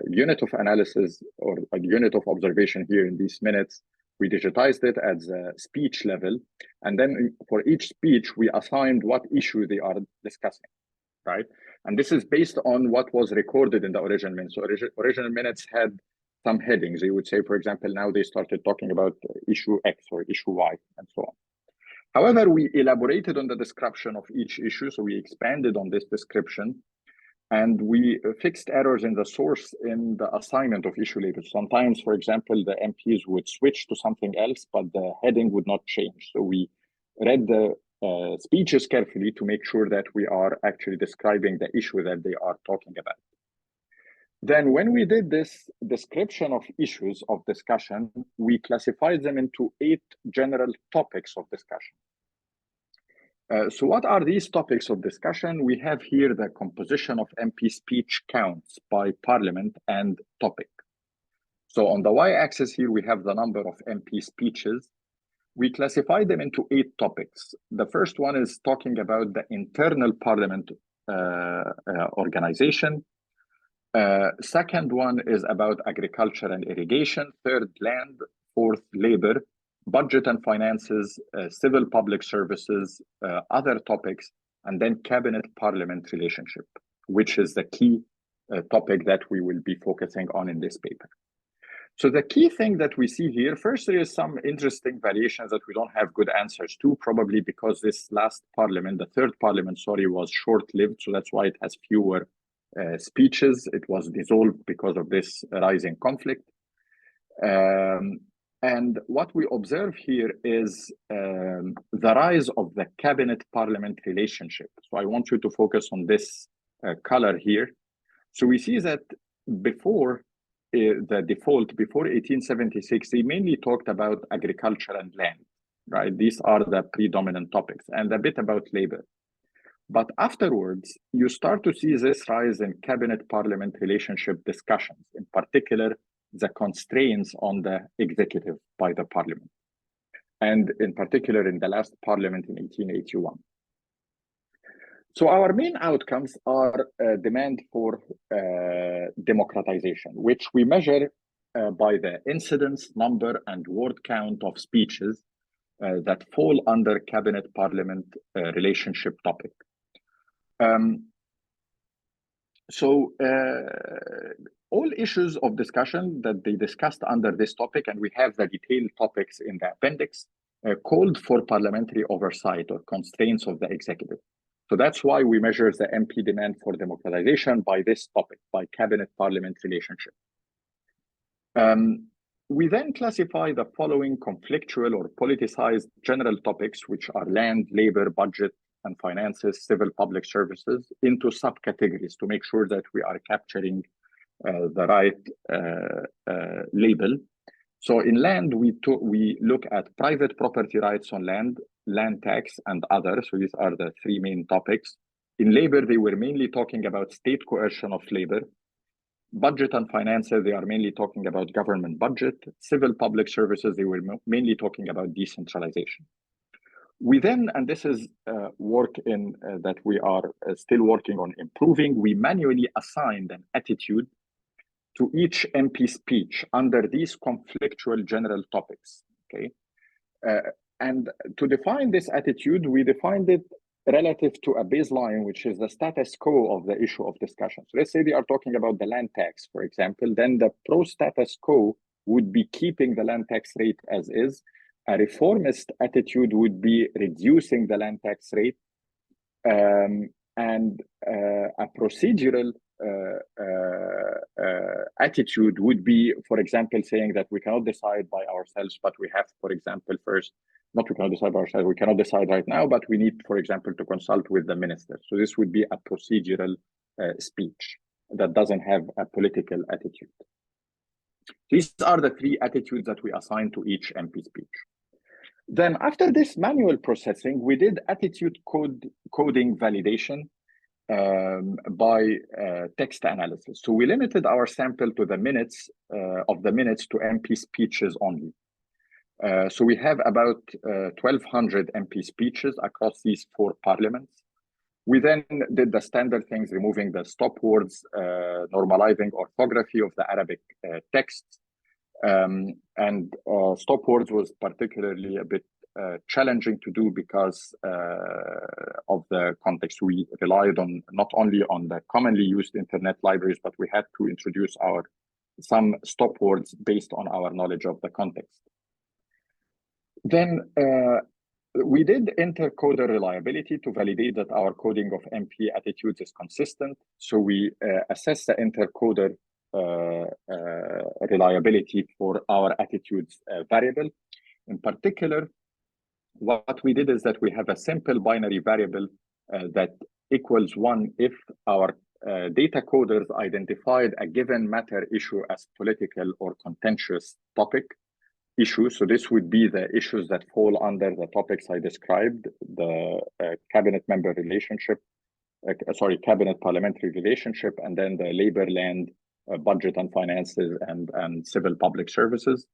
unit of analysis or a unit of observation here in these minutes. We digitized it at the speech level. And then for each speech, we assigned what issue they are discussing, right? And this is based on what was recorded in the original minutes. So original minutes had some headings. You would say, for example, now they started talking about issue X or issue Y and so on. However, we elaborated on the description of each issue. So we expanded on this description and we fixed errors in the source in the assignment of issue labels. Sometimes, for example, the MPs would switch to something else, but the heading would not change. So we read the speeches carefully to make sure that we are actually describing the issue that they are talking about. Then when we did this description of issues of discussion, we classified them into 8 general topics of discussion. So what are these topics of discussion? We have here the composition of MP speech counts by parliament and topic. So on the y-axis here, we have the number of MP speeches. We classify them into 8 topics. The first one is talking about the internal parliament organization. Second one is about agriculture and irrigation. Third, land. Fourth, labor. Budget and finances, civil public services, other topics, and then cabinet-parliament relationship, which is the key topic that we will be focusing on in this paper. So the key thing that we see here, first, there is some interesting variations that we don't have good answers to, probably because this last parliament, the third parliament, sorry, was short-lived, so that's why it has fewer speeches. It was dissolved because of this rising conflict. And what we observe here is the rise of the cabinet-parliament relationship. So I want you to focus on this color here. So we see that before the default, before 1876, they mainly talked about agriculture and land, right? These are the predominant topics, and a bit about labor. But afterwards, you start to see this rise in cabinet-parliament relationship discussions, in particular, the constraints on the executive by the parliament, and in particular in the last parliament in 1881. So our main outcomes are demand for democratization, which we measure by the incidence, number, and word count of speeches that fall under cabinet-parliament relationship topic. All issues of discussion that they discussed under this topic, and we have the detailed topics in the appendix, called for parliamentary oversight or constraints of the executive. So that's why we measure the MP demand for democratization by this topic, by cabinet-parliament relationship. We then classify the following conflictual or politicized general topics, which are land, labor, budget, and finances, civil public services, into subcategories to make sure that we are capturing the right label. So in land, we look at private property rights on land, land tax, and others. So these are the 3 main topics. In labor, they were mainly talking about state coercion of labor. Budget and finances, they are mainly talking about government budget. Civil public services, they were mainly talking about decentralization. We then, and this is work in that we are still working on improving, we manually assigned an attitude to each MP speech under these conflictual general topics, okay? And to define this attitude, we defined it relative to a baseline, which is the status quo of the issue of discussion. So let's say they are talking about the land tax, for example, then the pro-status quo would be keeping the land tax rate as is. A reformist attitude would be reducing the land tax rate, and a procedural attitude would be, for example, saying that we cannot decide by ourselves, but we have, for example, we cannot decide by ourselves, we cannot decide right now, but we need, for example, to consult with the minister. So this would be a procedural speech that doesn't have a political attitude. These are the three attitudes that we assign to each MP speech. Then after this manual processing, we did attitude coding validation by text analysis. So we limited our sample to the minutes to MP speeches only. So we have about 1,200 MP speeches across these 4 parliaments. We then did the standard things, removing the stop words, normalizing orthography of the Arabic texts. And stop words was particularly a bit challenging to do because of the context. We relied on not only on the commonly used internet libraries, but we had to introduce some stop words based on our knowledge of the context. Then we did intercoder reliability to validate that our coding of MP attitudes is consistent. So we assess the intercoder reliability for our attitudes variable. In particular, what we did is that we have a simple binary variable that equals 1 if our data coders identified a given matter issue as political or contentious topic issue. So this would be the issues that fall under the topics I described, the cabinet member relationship, cabinet parliamentary relationship, and then the labor, land, budget and finances, and civil public services.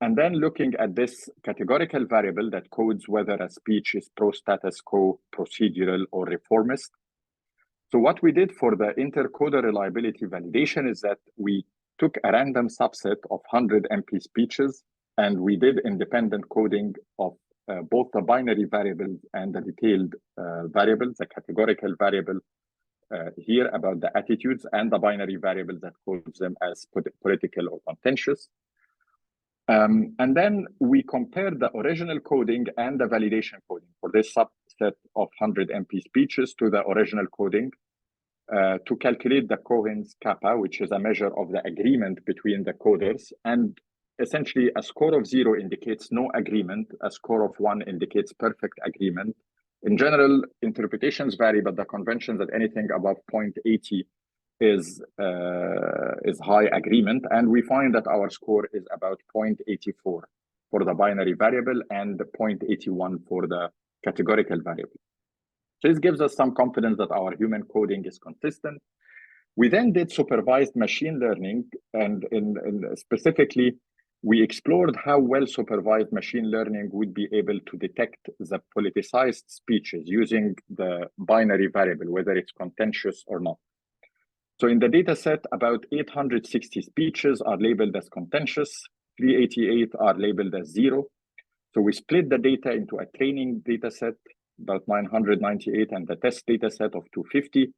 And then looking at this categorical variable that codes whether a speech is pro-status quo, procedural, or reformist. So what we did for the intercoder reliability validation is that we took a random subset of 100 MP speeches, and we did independent coding of both the binary variables and the detailed variables, the categorical variable here about the attitudes, and the binary variable that codes them as political or contentious. And then we compared the original coding and the validation coding for this subset of 100 MP speeches to the original coding to calculate the Cohen's kappa, which is a measure of the agreement between the coders. And essentially, a score of 0 indicates no agreement. A score of 1 indicates perfect agreement. In general, interpretations vary, but the convention that anything above 0.80 is high agreement. And we find that our score is about 0.84 for the binary variable and 0.81 for the categorical variable. So this gives us some confidence that our human coding is consistent. We then did supervised machine learning, and specifically, we explored how well supervised machine learning would be able to detect the politicized speeches using the binary variable, whether it's contentious or not. So in the data set, about 860 speeches are labeled as contentious, 388 are labeled as 0. So we split the data into a training data set, about 998, and the test data set of 250.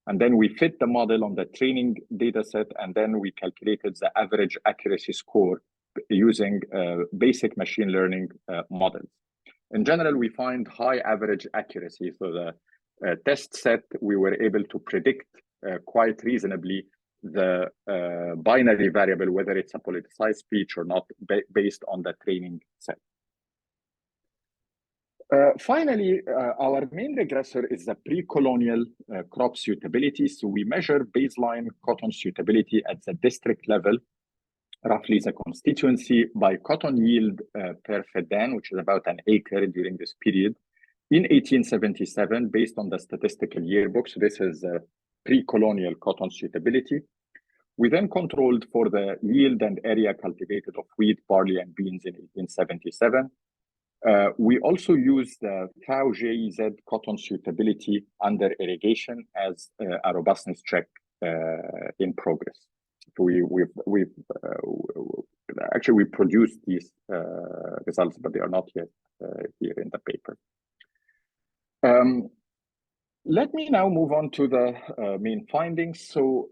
And then we fit the model on the training data set, and then we calculated the average accuracy score using basic machine learning models. In general, we find high average accuracy. So the test set, we were able to predict quite reasonably the binary variable, whether it's a politicized speech or not, based on the training set. Finally, our main regressor is the pre-colonial crop suitability. So we measure baseline cotton suitability at the district level, roughly the constituency, by cotton yield per feddan, which is about an acre during this period, in 1877, based on the statistical yearbook. So this is pre-colonial cotton suitability. We then controlled for the yield and area cultivated of wheat, barley, and beans in 1877. We also use the FAO-GIZ cotton suitability under irrigation as a robustness check in progress. So we produced these results, but they are not yet here in the paper. Let me now move on to the main findings. So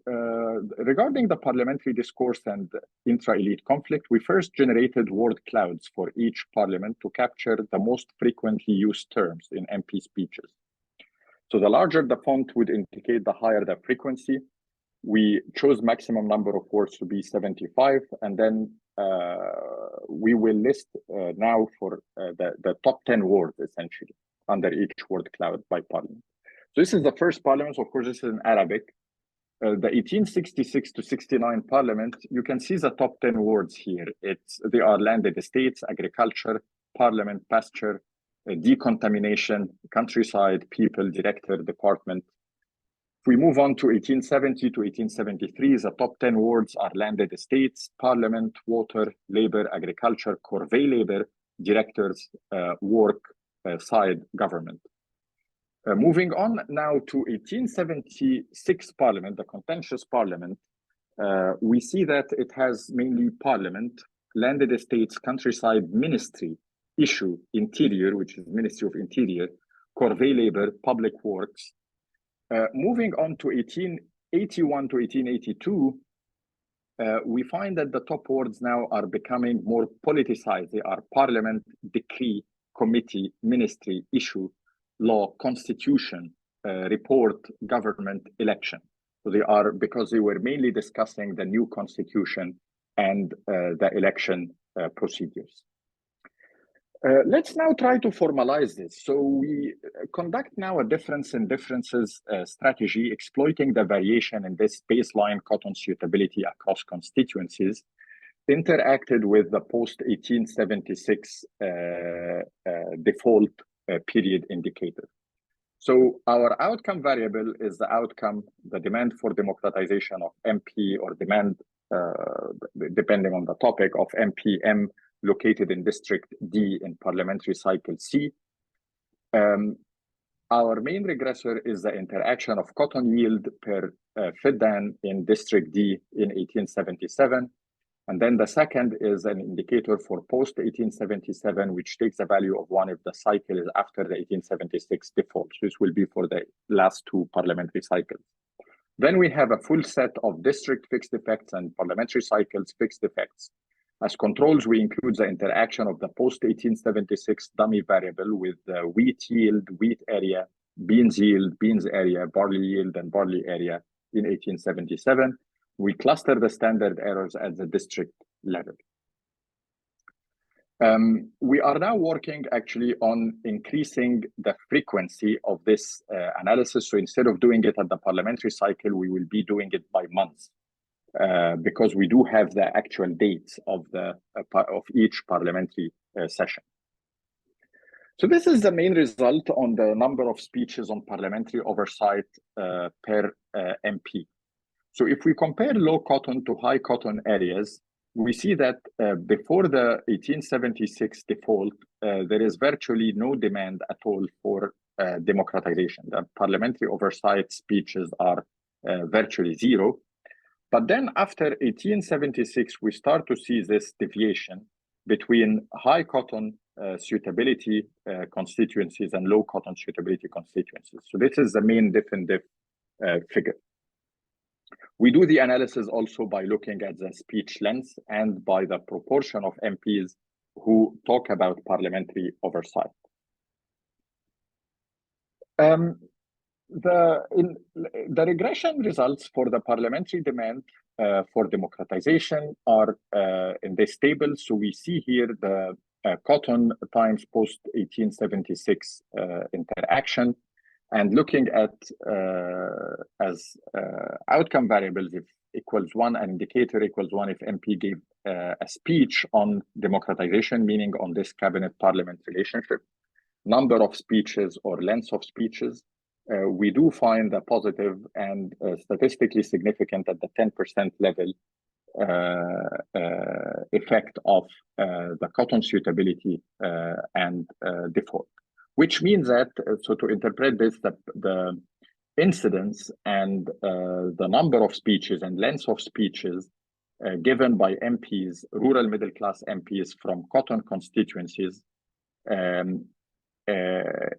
regarding the parliamentary discourse and intra-elite conflict, we first generated word clouds for each parliament to capture the most frequently used terms in MP speeches. So the larger the font would indicate, the higher the frequency. We chose maximum number of words to be 75, and then we will list now for the top 10 words, essentially, under each word cloud by parliament. So this is the first parliament. Of course, this is in Arabic. the 1866 to 69 parliament, you can see the top 10 words here. They are landed estates, agriculture, parliament, pasture, decontamination, countryside, people, director, department. If we move on to 1870 to 1873, the top 10 words are landed estates, parliament, water, labor, agriculture, corvée labor, directors, work, side government. Moving on now to 1876 parliament, the contentious parliament, we see that it has mainly parliament, landed estates, countryside, ministry, issue, interior, which is Ministry of Interior, corvée labor, public works. Moving on to 1881 to 1882, we find that the top words now are becoming more politicized. They are parliament, decree, committee, ministry, issue, law, constitution, report, government, election. So they are, because they were mainly discussing the new constitution and the election procedures. Let's now try to formalize this. So we conduct now a difference in differences strategy, exploiting the variation in this baseline cotton suitability across constituencies, interacted with the post-1876 default period indicator. So our outcome variable is the outcome, the demand for democratization of MP, or demand, depending on the topic, of MPM located in District D in Parliamentary Cycle C. Our main regressor is the interaction of cotton yield per fiddan in District D in 1877. And then the second is an indicator for post-1877, which takes a value of 1 if the cycle is after the 1876 default. This will be for the last 2 parliamentary cycles. Then we have a full set of district fixed effects and parliamentary cycles fixed effects. As controls, we include the interaction of the post-1876 dummy variable with the wheat yield, wheat area, beans yield, beans area, barley yield, and barley area in 1877. We cluster the standard errors at the district level. We are now working actually on increasing the frequency of this analysis. So instead of doing it at the parliamentary cycle, we will be doing it by months. Because we do have the actual dates of each parliamentary session. So this is the main result on the number of speeches on parliamentary oversight per MP. So if we compare low cotton to high cotton areas, we see that before the 1876 default, there is virtually no demand at all for democratization. The parliamentary oversight speeches are virtually zero. But then after 1876, we start to see this deviation between high cotton suitability constituencies and low cotton suitability constituencies. So this is the main diff and diff figure. We do the analysis also by looking at the speech length and by the proportion of MPs who talk about parliamentary oversight. The regression results for the parliamentary demand for democratization are in this table. So we see here the cotton times post-1876 interaction, and looking at as outcome variables, if equals 1 and indicator equals 1 if MP gave a speech on democratization, meaning on this cabinet-parliament relationship, number of speeches or length of speeches. We do find a positive and statistically significant at the 10% level effect of the cotton suitability and default, which means that, so to interpret this, the incidence and the number of speeches and length of speeches given by MPs, rural middle class MPs from cotton constituencies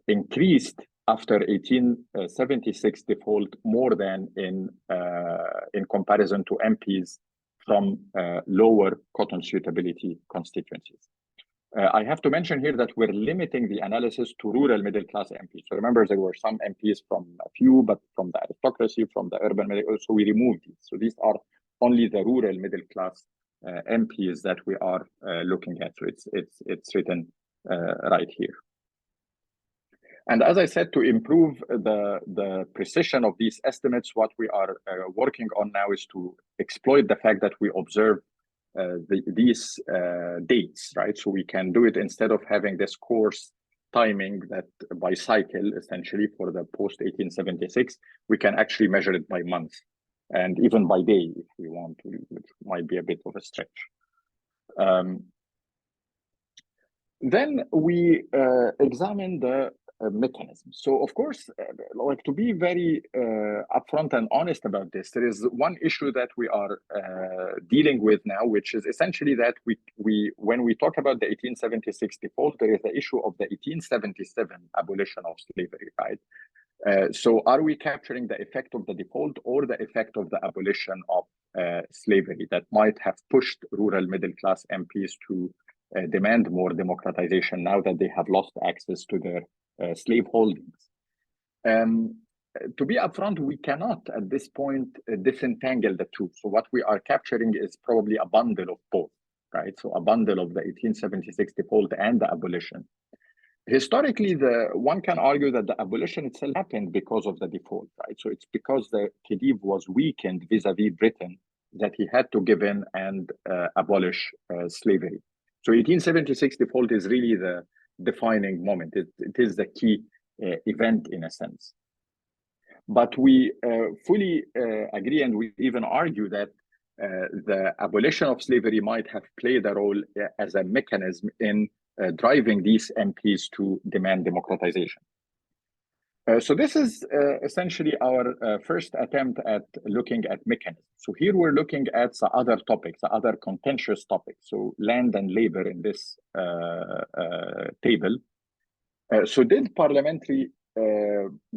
increased after 1876 default more than in comparison to MPs from lower cotton suitability constituencies. I have to mention here that we're limiting the analysis to rural middle class MPs. So remember, there were some MPs from a few, but from the aristocracy, from the urban middle, so we removed these. So these are only the rural middle class MPs that we are looking at. So it's written right here. And as I said, to improve the precision of these estimates, what we are working on now is to exploit the fact that we observe these dates, right? So we can do it instead of having this coarse timing that by cycle, essentially for the post-1876, we can actually measure it by month and even by day if we want to, which might be a bit of a stretch. Then we examine the mechanism. So of course, like to be very upfront and honest about this, there is one issue that we are dealing with now, which is essentially that when we talk about the 1876 default, there is the issue of the 1877 abolition of slavery, right? So are we capturing the effect of the default or the effect of the abolition of slavery that might have pushed rural middle class MPs to demand more democratization now that they have lost access to their slave holdings? To be upfront, we cannot at this point disentangle the two. So what we are capturing is probably a bundle of both, right? So a bundle of the 1876 default and the abolition. Historically, one can argue that the abolition itself happened because of the default, right? So it's because the Khedive was weakened vis-a-vis Britain that he had to give in and abolish slavery. So 1876 default is really the defining moment. It is the key event in a sense. But we fully agree, and we even argue that the abolition of slavery might have played a role as a mechanism in driving these MPs to demand democratization. So this is essentially our first attempt at looking at mechanisms. So here we're looking at the other topics, the other contentious topics. So land and labor in this table. So did parliamentary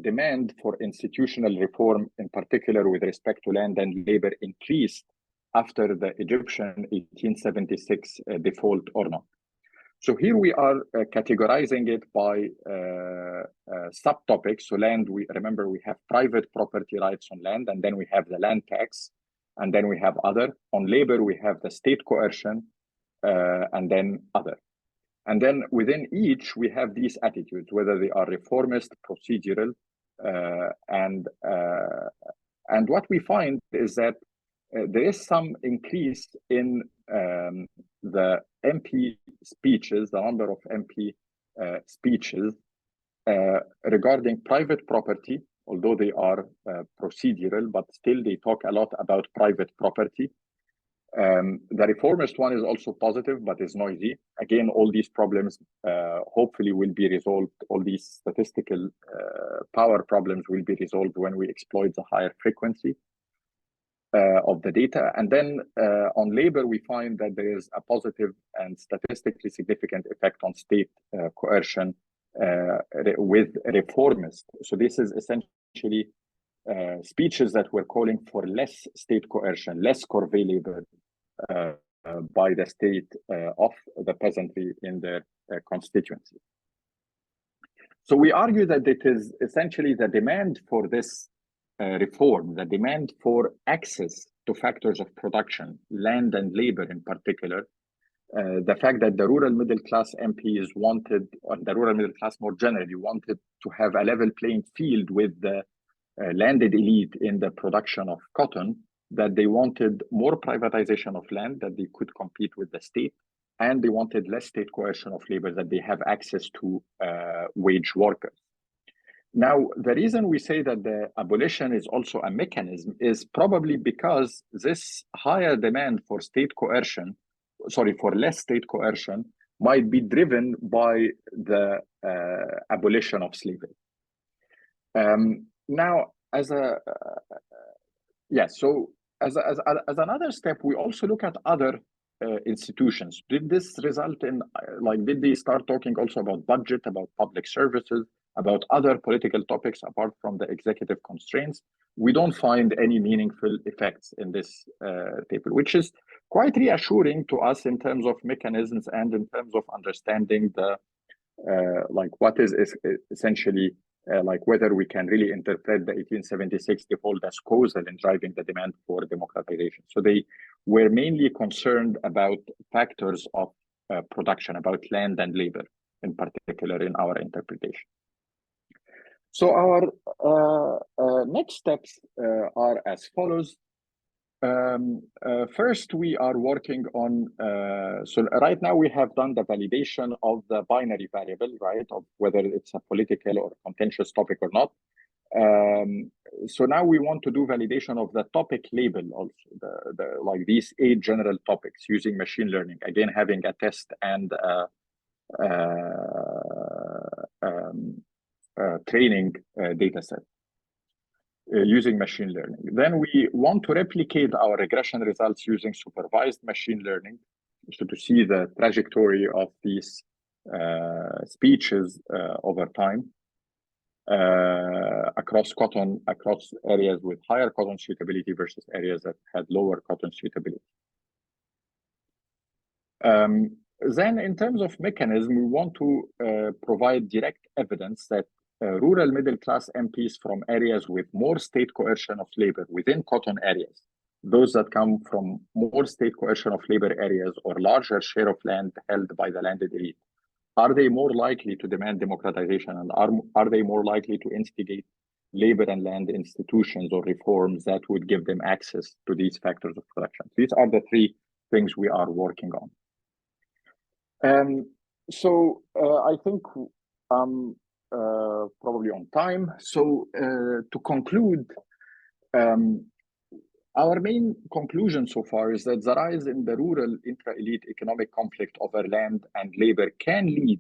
demand for institutional reform, in particular with respect to land and labor, increase after the Egyptian 1876 default or not? So here we are categorizing it by subtopics. So land, we remember we have private property rights on land, and then we have the land tax, and then we have other. On labor, we have the state coercion, and then other. And then within each, we have these attitudes, whether they are reformist, procedural, and what we find is that there is some increase in the MP speeches, the number of MP speeches regarding private property, although they are procedural, but still they talk a lot about private property. The reformist one is also positive, but is noisy. Again, all these problems hopefully will be resolved. All these statistical power problems will be resolved when we exploit the higher frequency of the data. And then on labor, we find that there is a positive and statistically significant effect on state coercion with reformist. So this is essentially speeches that were calling for less state coercion, less corvée labor by the state of the peasantry in their constituency. So we argue that it is essentially the demand for this reform, the demand for access to factors of production, land and labor in particular, the fact that the rural middle class MPs wanted, or the rural middle class more generally, wanted to have a level playing field with the landed elite in the production of cotton, that they wanted more privatization of land, that they could compete with the state, and they wanted less state coercion of labor, that they have access to wage workers. Now, the reason we say that the abolition is also a mechanism is probably because this higher demand for state coercion, for less state coercion, might be driven by the abolition of slavery. Now, as a as another step, we also look at other institutions. Did this result in, did they start talking also about budget, about public services, about other political topics apart from the executive constraints? We don't find any meaningful effects in this table, which is quite reassuring to us in terms of mechanisms and in terms of understanding the what is essentially whether we can really interpret the 1876 default as causal in driving the demand for democratization. So they were mainly concerned about factors of production, about land and labor in particular in our interpretation. So our next steps are as follows. First, we are working on, so right now we have done the validation of the binary variable, right, of whether it's a political or contentious topic or not. So now we want to do validation of the topic label also, like these 8 general topics using machine learning, again, having a test and training data set. Using machine learning. Then we want to replicate our regression results using supervised machine learning, so to see the trajectory of these speeches over time across areas with higher cotton suitability versus areas that had lower cotton suitability. Then in terms of mechanism, we want to provide direct evidence that rural middle-class MPs from areas with more state coercion of labor within cotton areas, those that come from more state coercion of labor areas or larger share of land held by the landed elite, are they more likely to demand democratization, and are they more likely to instigate labor and land institutions or reforms that would give them access to these factors of production? These are the 3 things we are working on. So I think probably on time. So to conclude, our main conclusion so far is that the rise in the rural intra-elite economic conflict over land and labor can lead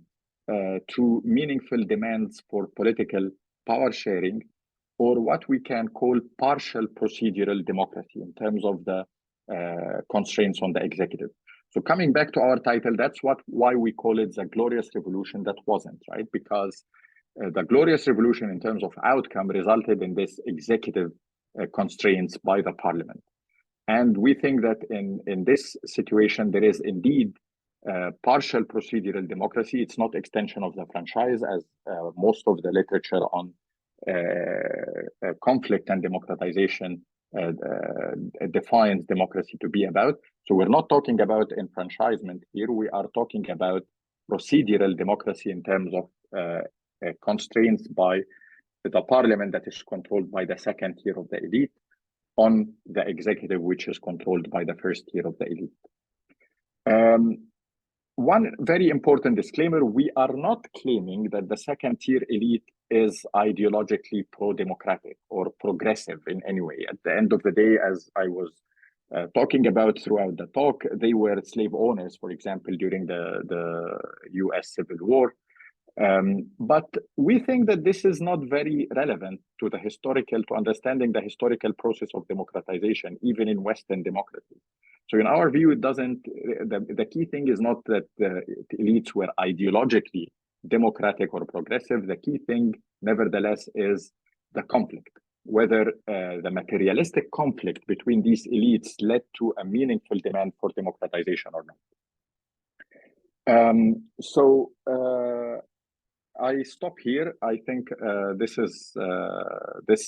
to meaningful demands for political power sharing, or what we can call partial procedural democracy in terms of the constraints on the executive. So coming back to our title, that's why we call it the glorious revolution that wasn't, right? Because the glorious revolution in terms of outcome resulted in this executive constraints by the parliament. And we think that in this situation, there is indeed partial procedural democracy. It's not extension of the franchise, as most of the literature on conflict and democratization defines democracy to be about. So we're not talking about enfranchisement here. We are talking about procedural democracy in terms of constraints by the parliament that is controlled by the 2nd tier of the elite on the executive, which is controlled by the 1st tier of the elite. One very important disclaimer, we are not claiming that the 2nd tier elite is ideologically pro-democratic or progressive in any way. At the end of the day, as I was talking about throughout the talk, they were slave owners, for example, during the US Civil War. But we think that this is not very relevant to understanding the historical process of democratization, even in Western democracies. So in our view, it doesn't, the key thing is not that the elites were ideologically democratic or progressive. The key thing, nevertheless, is the conflict, whether the materialistic conflict between these elites led to a meaningful demand for democratization or not. So I stop here. I think this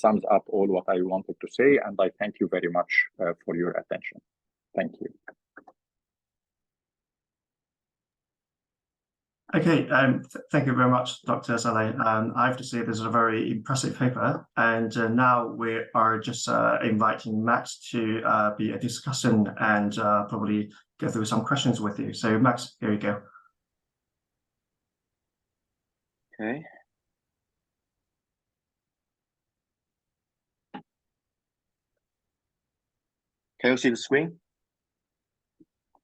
sums up all what I wanted to say, and I thank you very much for your attention. Thank you.
Okay, thank you very much, Dr. Saleh. I have to say this is a very impressive paper, and now we are just inviting Max to be a discussion and probably go through some questions with you. So Max, here you go.
Okay. Can you see the screen?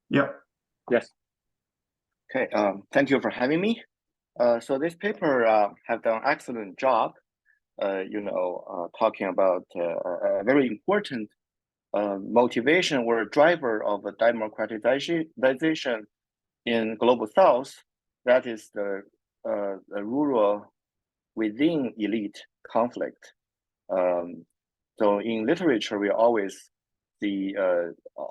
Yep.
Yes.
Okay. Thank you for having me. So this paper have done an excellent job. Talking about a very important motivation or driver of democratization in global South. That is the rural within elite conflict. So in literature, we always see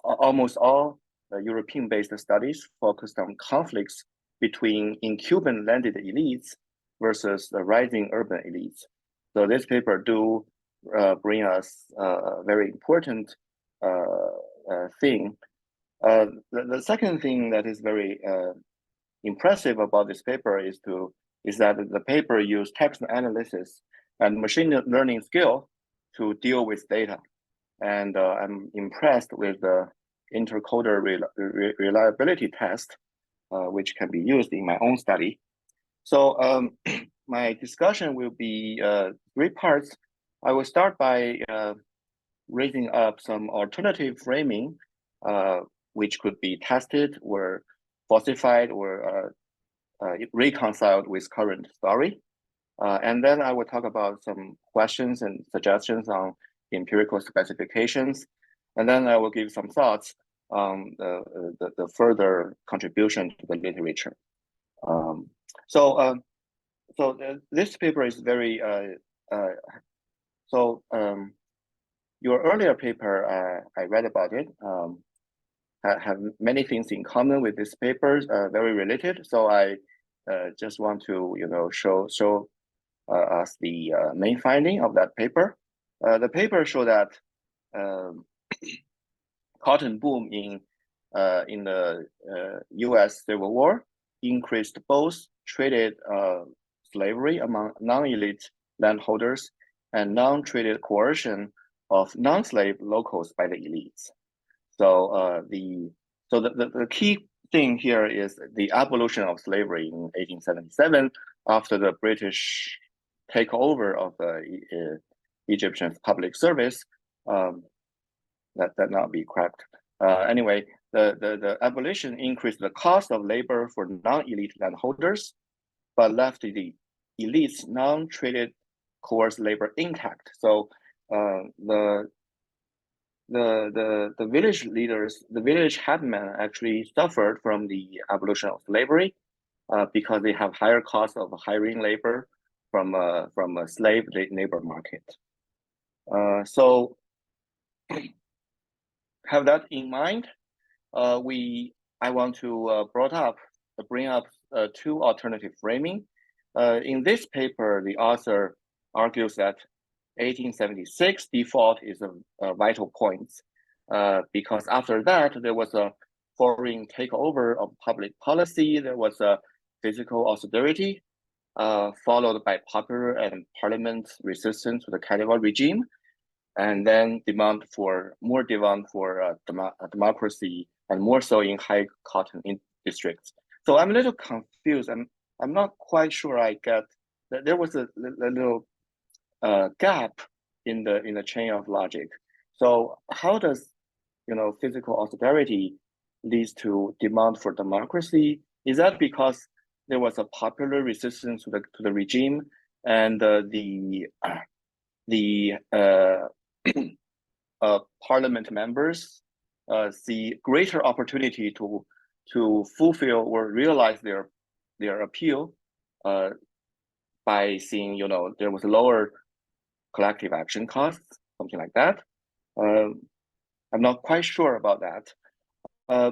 almost all European-based studies focused on conflicts between incumbent landed elites versus the rising urban elites. So this paper do bring us a very important thing. The second thing that is very impressive about this paper is that the paper used text analysis and machine learning skill to deal with data. And I'm impressed with the intercoder reliability test, which can be used in my own study. So my discussion will be 3 parts. I will start by raising up some alternative framing, which could be tested or falsified or reconciled with current story. And then I will talk about some questions and suggestions on empirical specifications. And then I will give some thoughts on the further contribution to the literature. So this paper is very, your earlier paper, I read about it, have many things in common with this paper, very related. So I just want to, show us the main finding of that paper. The paper showed that cotton boom in the U.S. Civil War increased both traded slavery among non-elite landholders and non-traded coercion of non-slave locals by the elites. So the key thing here is the abolition of slavery in 1877 after the British takeover of the Egyptian public service. That not be correct. Anyway, the abolition increased the cost of labor for non-elite landholders, but left the elites' non-traded coerced labor intact. So the village leaders, the village headmen actually suffered from the abolition of slavery because they have higher cost of hiring labor from a slave labor market. So have that in mind. I want to bring up 2 alternative framing. In this paper, the author argues that 1876 default is a vital point because after that there was a foreign takeover of public policy. There was a physical austerity followed by popular and parliament resistance to the catalyzed regime, and then more demand for democracy, and more so in high cotton districts. So I'm a little confused. I'm not quite sure I get that there was a little gap in the chain of logic. So how does physical austerity leads to demand for democracy? Is that because there was a popular resistance to the regime, and the parliament members see greater opportunity to fulfill or realize their appeal by seeing there was lower collective action costs, something like that. I'm not quite sure about that,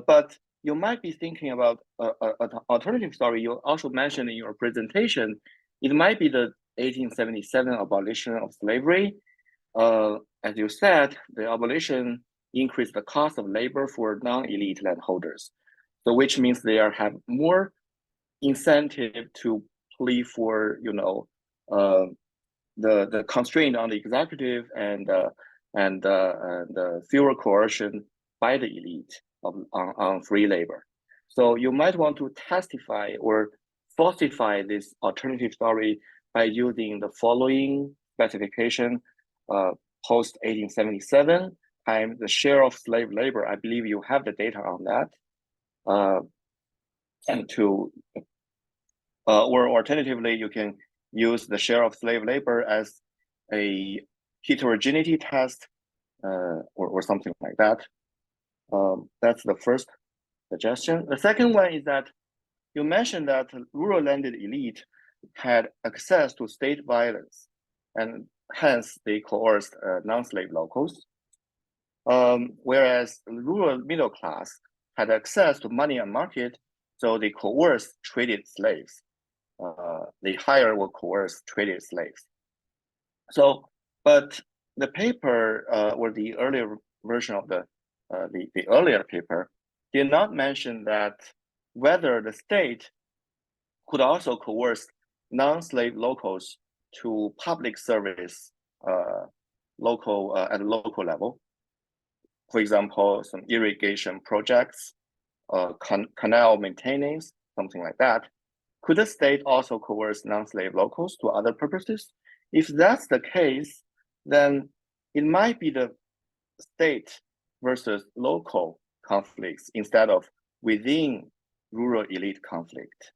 but you might be thinking about an alternative story. You also mentioned in your presentation, it might be the 1877 abolition of slavery. As you said, the abolition increased the cost of labor for non-elite landholders, so which means they have more incentive to plea for the constraint on the executive and the fewer coercion by the elite on free labor. So you might want to testify or falsify this alternative story by using the following specification post 1877 times the share of slave labor. I believe you have the data on that. Or alternatively, you can use the share of slave labor as a heterogeneity test or something like that. That's the first suggestion. The second one is that you mentioned that rural landed elite had access to state violence, and hence they coerced non-slave locals, whereas rural middle class had access to money and market, so they coerced traded slaves. They hire or coerce traded slaves. So, but the paper or the earlier version of the earlier paper did not mention that whether the state could also coerce non-slave locals to public service at a local level. For example, some irrigation projects, canal maintenance, something like that. Could the state also coerce non-slave locals to other purposes? If that's the case, then it might be the state versus local conflicts instead of within rural elite conflict.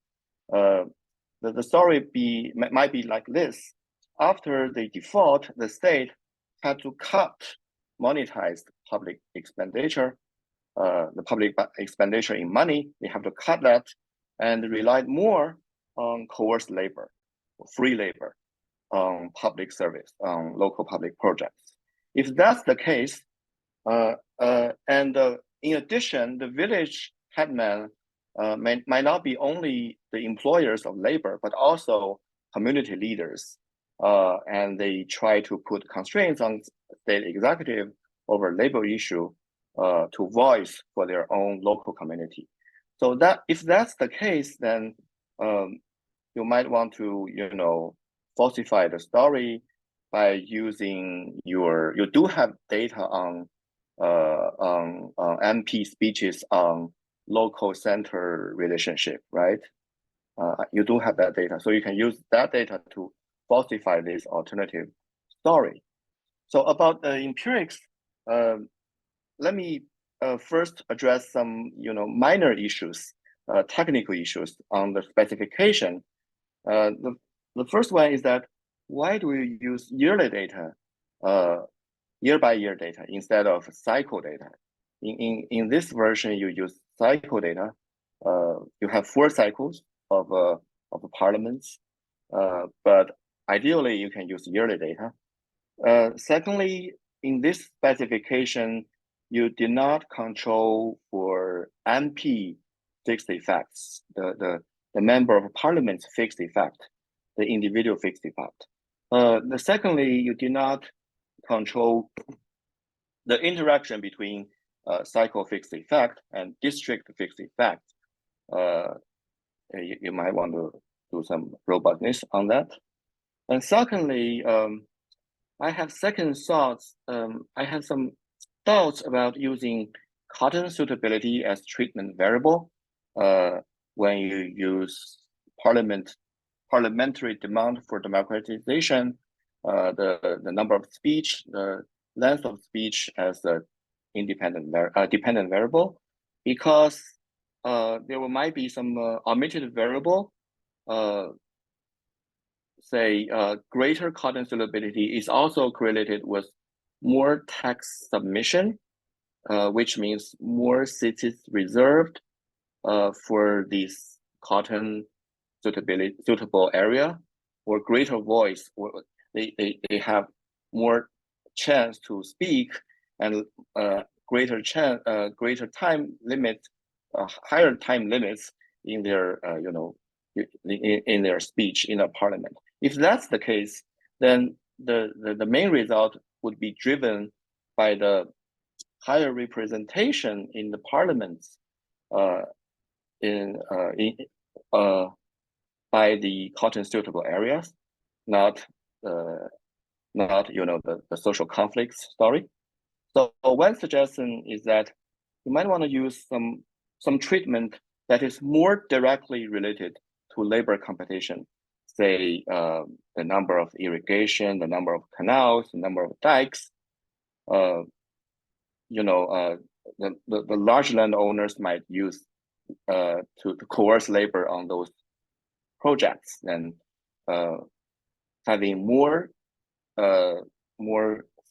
The story might be like this. After the default, the state had to cut monetized public expenditure, the public expenditure in money. They have to cut that and relied more on coerced labor, free labor, on public service, on local public projects. If that's the case, in addition, the village headman might not be only the employers of labor, but also community leaders. And they try to put constraints on state executive over labor issue to voice for their own local community. So that if that's the case, then you might want to, falsify the story by using you do have data on MP speeches on local center relationship, right? You do have that data, so you can use that data to falsify this alternative story. So about the empirics, let me first address some minor issues, technical issues on the specification. The first one is that why do we use yearly data, year by year data instead of cycle data? In this version, you use cycle data. You have 4 cycles of parliaments, but ideally you can use yearly data. Secondly, in this specification, you did not control for MP fixed effects, the member of parliament's fixed effect, the individual fixed effect. Secondly, you did not control the interaction between cycle fixed effect and district fixed effect. You might want to do some robustness on that. And secondly, I have second thoughts. I have some thoughts about using cotton suitability as treatment variable when you use parliamentary demand for democratization, the number of speech, the length of speech as a dependent variable, because there might be some omitted variable. Say greater cotton suitability is also correlated with more tax submission, which means more cities reserved for this cotton suitable area, or greater voice, or they have more chance to speak, and greater time limit, higher time limits in their in their speech in a parliament. If that's the case, then the main result would be driven by the higher representation in the parliaments by the cotton suitable areas, not the social conflicts story. So one suggestion is that you might want to use some treatment that is more directly related to labor competition. Say the number of irrigation, the number of canals, the number of dikes. The large landowners might use to coerce labor on those projects, and having more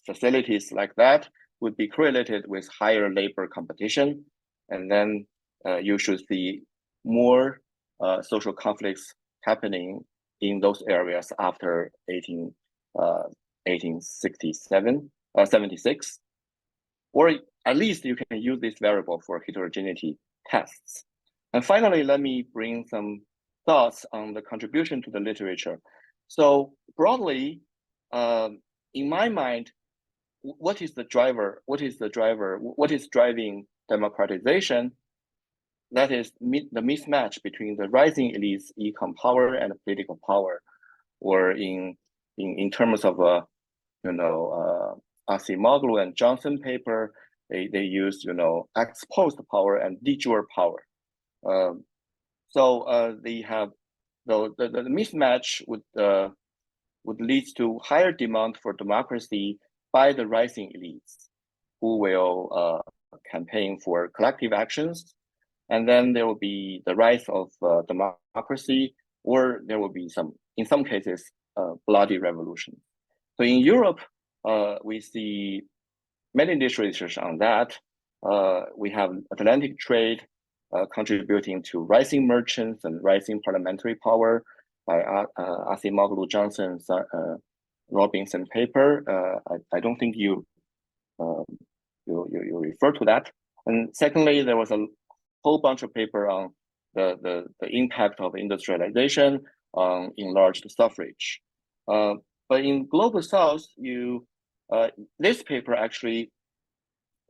facilities like that would be correlated with higher labor competition, and then you should see more social conflicts happening in those areas after 76, or at least you can use this variable for heterogeneity tests. And finally, let me bring some thoughts on the contribution to the literature. So broadly, in my mind, what is driving democratization? That is the mismatch between the rising elites' econ power and political power, or in in terms of Acemoglu and Johnson paper, they use ex post power and de jure power. So they have the mismatch would lead to higher demand for democracy by the rising elites, who will campaign for collective actions, and then there will be the rise of democracy, or there will be in some cases, bloody revolution. So in Europe, we see many research on that. We have Atlantic trade contributing to rising merchants and rising parliamentary power by Acemoglu, Johnson, Robinson paper. I don't think you refer to that. And secondly, there was a whole bunch of paper on the impact of industrialization on enlarged suffrage. But in Global South, this paper actually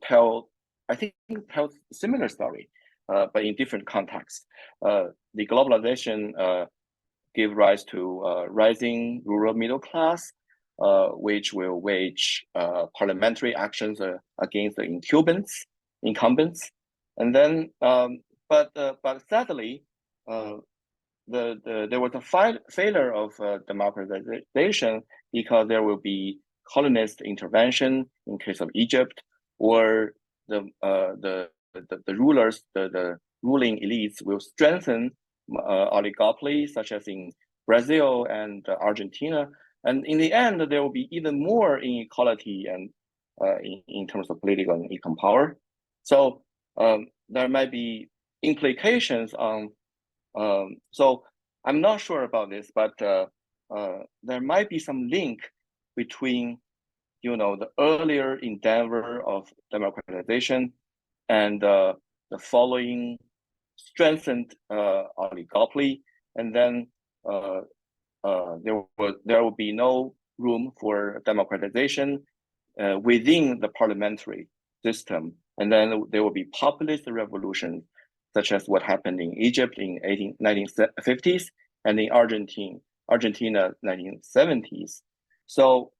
tells a similar story, but in different contexts. The globalization gave rise to rising rural middle class, which will wage parliamentary actions against the incumbents, and then, but sadly, there was a failure of democratization because there will be colonist intervention in case of Egypt, or the rulers, the ruling elites will strengthen oligopoly, such as in Brazil and Argentina, and in the end, there will be even more inequality and in terms of political and economic power. So there might be implications on. So I'm not sure about this, but there might be some link between, the earlier endeavor of democratization and the following strengthened oligopoly, and then there will be no room for democratization within the parliamentary system, and then there will be populist revolutions, such as what happened in Egypt in 1950s and in Argentina 1970s. So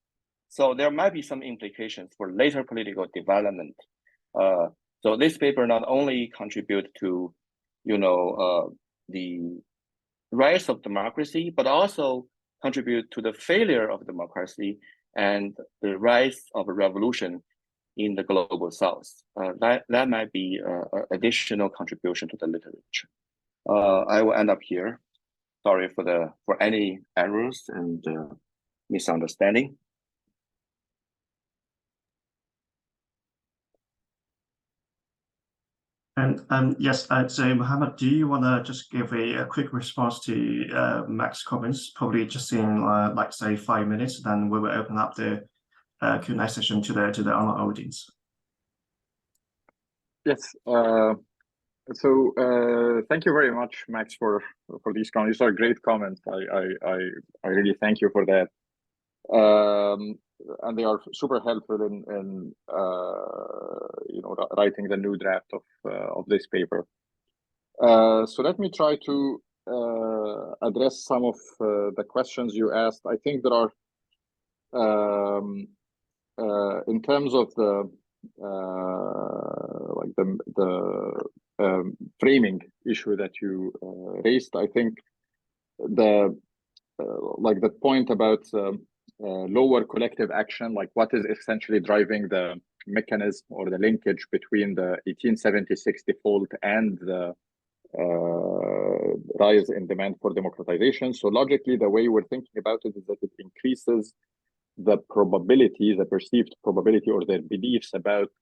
there might be some implications for later political development. So this paper not only contribute to, the rise of democracy, but also contribute to the failure of democracy and the rise of a revolution in the Global South. That might be an additional contribution to the literature. I will end up here. Sorry for any errors and misunderstanding.
And yes, so Mohamed, do you want to just give a quick response to Mac's comments, probably just in like say 5 minutes, then we will open up the Q&A session to the online audience.
Yes. So thank you very much, Max, for these comments. These are great comments. I really thank you for that. And they are super helpful in writing the new draft of this paper. So let me try to address some of the questions you asked. I think there are in terms of the framing issue that you raised. I think the point about lower collective action, like what is essentially driving the mechanism or the linkage between the 1876 default and the rise in demand for democratization. So logically, the way we're thinking about it is that it increases the probability, the perceived probability, or their beliefs about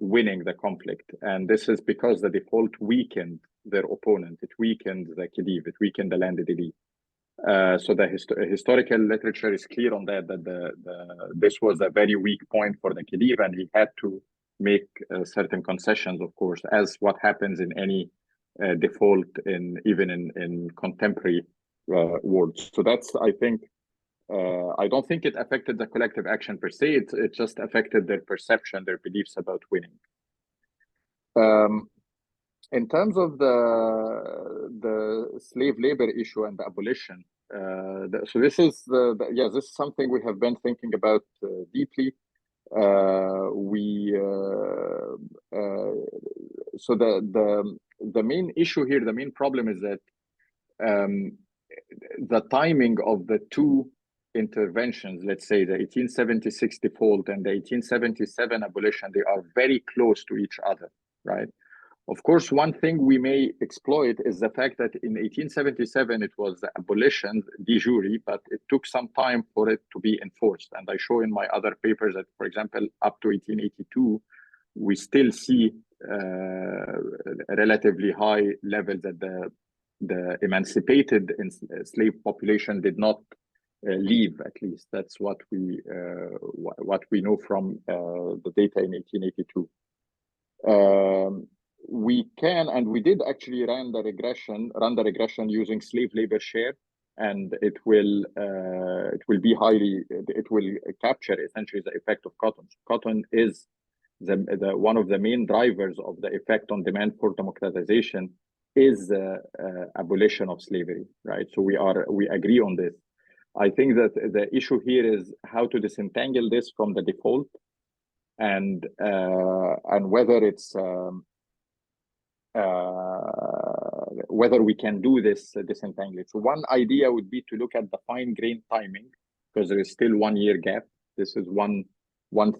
winning the conflict. And this is because the default weakened their opponent. It weakened the Khedive, it weakened the landed elite. So the historical literature is clear on that this was a very weak point for the Khedive, and he had to make certain concessions, of course, as what happens in any default even in contemporary worlds. So that's, I think, I don't think it affected the collective action per se. It just affected their perception, their beliefs about winning. In terms of the slave labor issue and the abolition, So this is this is something we have been thinking about deeply. So the main issue here, the main problem is that the timing of the two interventions, let's say the 1876 default and the 1877 abolition, they are very close to each other, right? Of course, one thing we may exploit is the fact that in 1877, it was the abolition de jure, but it took some time for it to be enforced. And I show in my other papers that, for example, up to 1882, we still see relatively high levels that the emancipated slave population did not leave. At least that's what we know from the data in 1882. We can, and we did actually run the regression using slave labor share, and it will capture essentially the effect of cotton. Cotton is the one of the main drivers of the effect on demand for democratization is the abolition of slavery, right? So we agree on this. I think that the issue here is how to disentangle this from the default, and whether it's whether we can do this disentangling. So one idea would be to look at the fine-grained timing, because there is still 1 year gap. This is one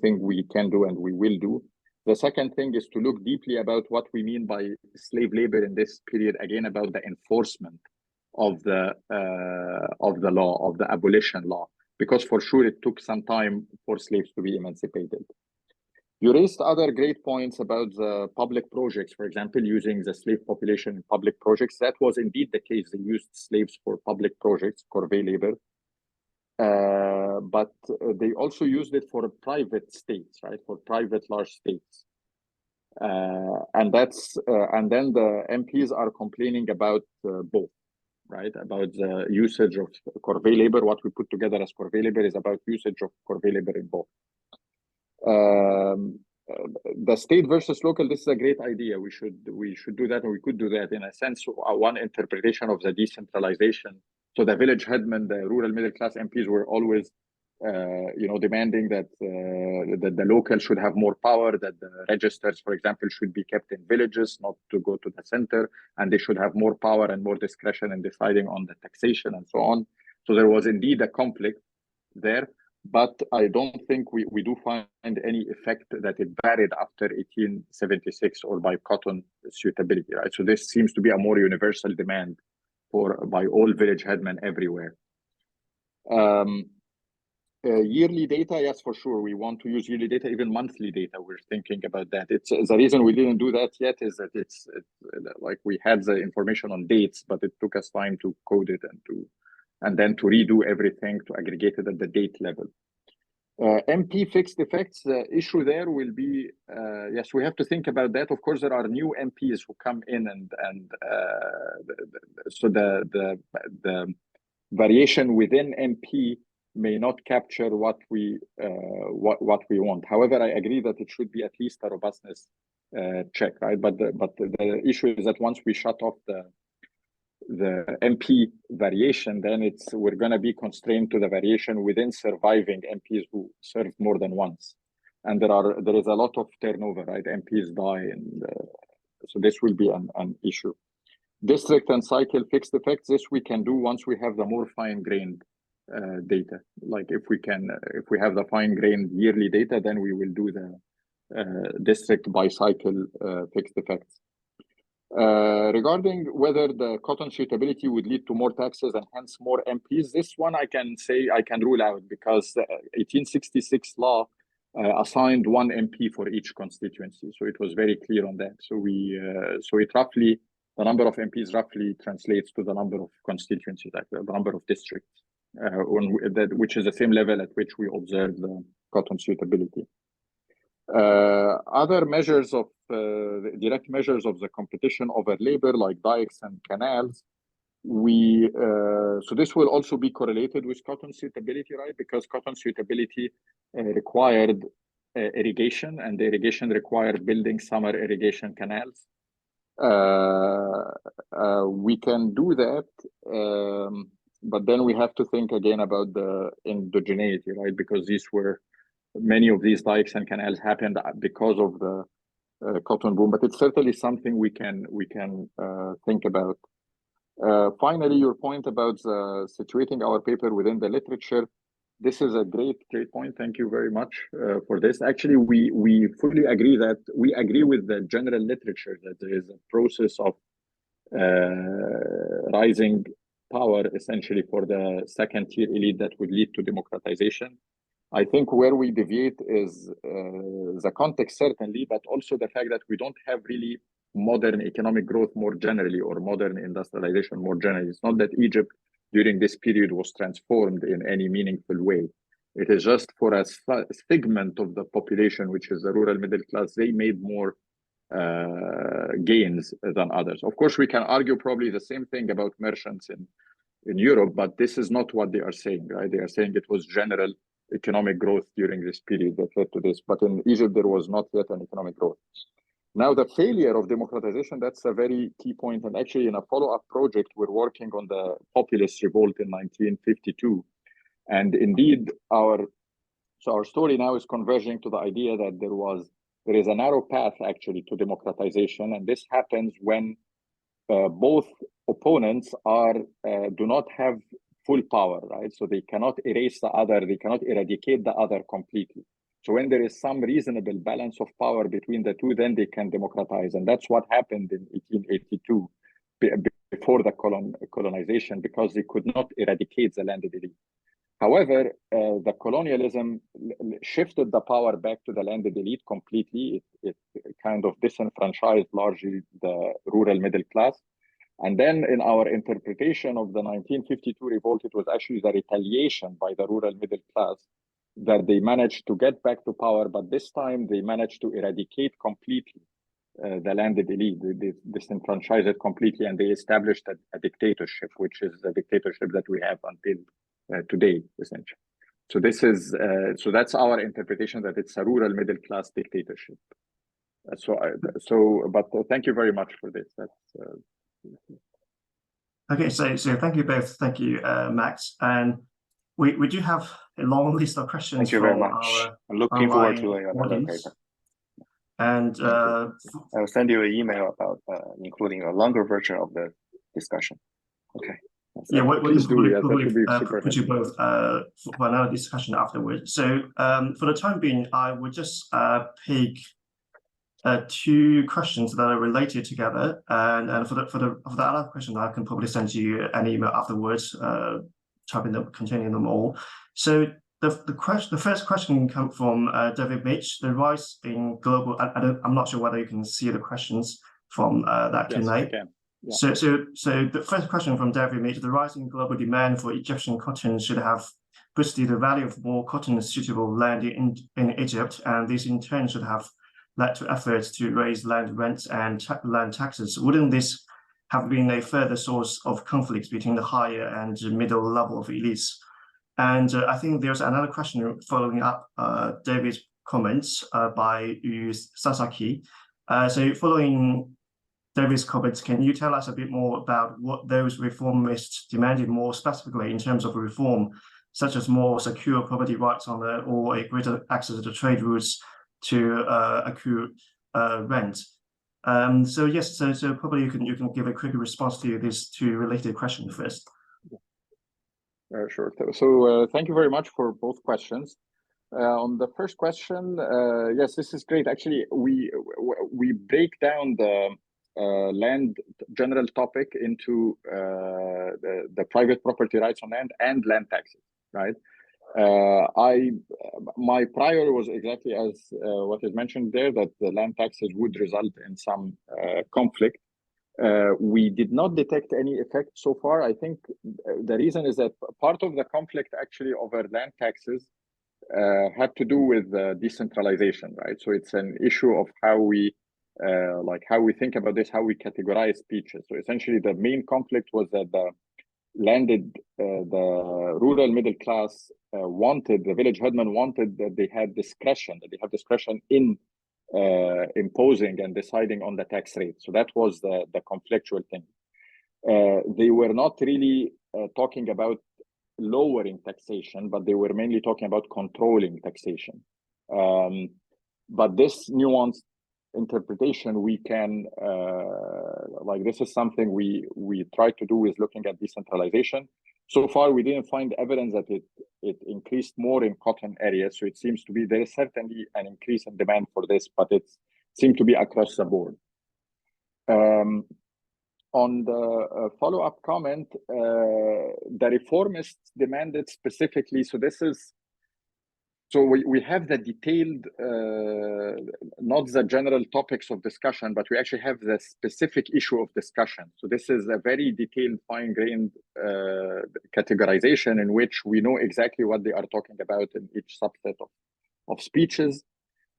thing we can do and we will do. The second thing is to look deeply about what we mean by slave labor in this period, again, about the enforcement of the law, of the abolition law, because for sure it took some time for slaves to be emancipated. You raised other great points about the public projects, for example, using the slave population in public projects. That was indeed the case. They used slaves for public projects, corvée labor. But they also used it for private states, right? For private large states. And then the MPs are complaining about both, right? About the usage of corvée labor. What we put together as corvée labor is about usage of corvée labor in both. The state versus local, this is a great idea. We should do that, and we could do that in a sense. One interpretation of the decentralization. So the village headmen, the rural middle class MPs were always, demanding that the local should have more power, that the registers, for example, should be kept in villages, not to go to the center, and they should have more power and more discretion in deciding on the taxation and so on. So there was indeed a conflict there. But I don't think we do find any effect that it varied after 1876 or by cotton suitability, right? So this seems to be a more universal demand by all village headmen everywhere. Yearly data, yes, for sure. We want to use yearly data, even monthly data. We're thinking about that. It's the reason we didn't do that yet is that it's like we had the information on dates, but it took us time to code it and then to redo everything to aggregate it at the date level. MP fixed effects, the issue there will be, yes, we have to think about that. Of course, there are new MPs who come in so the variation within MP may not capture what we want. However, I agree that it should be at least a robustness check, right? But the issue is that once we shut off the MP variation, then we're going to be constrained to the variation within surviving MPs who served more than once, and there is a lot of turnover, right? MPs die, and so this will be an issue. District and cycle fixed effects, this we can do once we have the more fine-grained data. Like if we have the fine-grained yearly data, then we will do the district by cycle fixed effects. Regarding whether the cotton suitability would lead to more taxes and hence more MPs, this one I can say I can rule out, because the 1866 law assigned one MP for each constituency, so it was very clear on that. So it roughly, the number of MPs roughly translates to the number of constituencies, like the number of districts, which is the same level at which we observe the cotton suitability. Other measures of direct measures of the competition over labor, like dikes and canals, so this will also be correlated with cotton suitability, right? Because cotton suitability required irrigation, and the irrigation required building summer irrigation canals. We can do that. but then we have to think again about the endogeneity, right? Because many of these dikes and canals happened because of the cotton boom, but it's certainly something we can think about. Finally, your point about situating our paper within the literature, this is a great point. Thank you very much for this. Actually, we fully agree that we agree with the general literature that there is a process of rising power essentially for the second tier elite that would lead to democratization. I think where we deviate is the context certainly, but also the fact that we don't have really modern economic growth more generally or modern industrialization more generally. It's not that Egypt during this period was transformed in any meaningful way. It is just for a segment of the population, which is the rural middle class, they made more gains than others. Of course, we can argue probably the same thing about merchants in Europe, but this is not what they are saying, right? They are saying it was general economic growth during this period that led to this. But in Egypt, there was not yet an economic growth. Now, the failure of democratization, that's a very key point. And actually, in a follow-up project, we're working on the populist revolt in 1952. And indeed, our story now is converging to the idea that there is a narrow path actually to democratization. And this happens when both opponents do not have full power, right? So they cannot erase the other, they cannot eradicate the other completely. So when there is some reasonable balance of power between the two, then they can democratize. And that's what happened in 1882, before the colonization, because they could not eradicate the landed elite. However, the colonialism shifted the power back to the landed elite completely. It kind of disenfranchised largely the rural middle class. And then in our interpretation of the 1952 revolt, it was actually the retaliation by the rural middle class that they managed to get back to power, but this time they managed to eradicate completely the landed elite. They disenfranchised it completely, and they established a dictatorship, which is the dictatorship that we have until today, essentially. So this is so that's our interpretation, that it's a rural middle class dictatorship. But thank you very much for this. That's
okay. So thank you both. Thank you, Max. And we do have a long list of questions.
Thank you very much. I'm looking forward to another paper.
And
I'll send you an email about including a longer version of the discussion. Okay.
Yeah, we'll probably put you both for another discussion afterwards. So for the time being, I would just pick two questions that are related together, and for the other question, I can probably send you an email afterwards, containing them all. So the first question comes from David Mitch. The rise in global. I'm not sure whether you can see the questions from that Q&A.
Yes, I can.
Yeah. So the first question from David Mitch: the rising global demand for Egyptian cotton should have boosted the value of more cotton-suitable land in Egypt, and this in turn should have led to efforts to raise land rents and land taxes. Wouldn't this have been a further source of conflict between the higher and middle level of elites? And I think there's another question following up David's comments by Yu Sasaki. So following David's comments, can you tell us a bit more about what those reformists demanded more specifically in terms of reform, such as more secure property rights or a greater access to the trade routes to accrue rent? So yes, so probably you can give a quick response to these two related questions first.
Sure. So thank you very much for both questions. On the first question, yes, this is great. Actually, we break down the land general topic into the private property rights on land and land taxes, right? My prior was exactly as what is mentioned there, that the land taxes would result in some conflict. We did not detect any effect so far. I think the reason is that part of the conflict actually over land taxes had to do with decentralization, right? So it's an issue of how we think about this, how we categorize speeches. So essentially, the main conflict was that the rural middle class the village headman wanted that they have discretion in imposing and deciding on the tax rate. So that was the conflictual thing. They were not really talking about lowering taxation, but they were mainly talking about controlling taxation. But this nuanced interpretation, we can, like, this is something we try to do is looking at decentralization. So far, we didn't find evidence that it increased more in cotton areas. So it seems to be there is certainly an increase in demand for this, but it seemed to be across the board. On the follow-up comment, the reformists demanded specifically, so this is, so we have the detailed, not the general topics of discussion, but we actually have the specific issue of discussion. So this is a very detailed, fine-grained categorization in which we know exactly what they are talking about in each subset of speeches.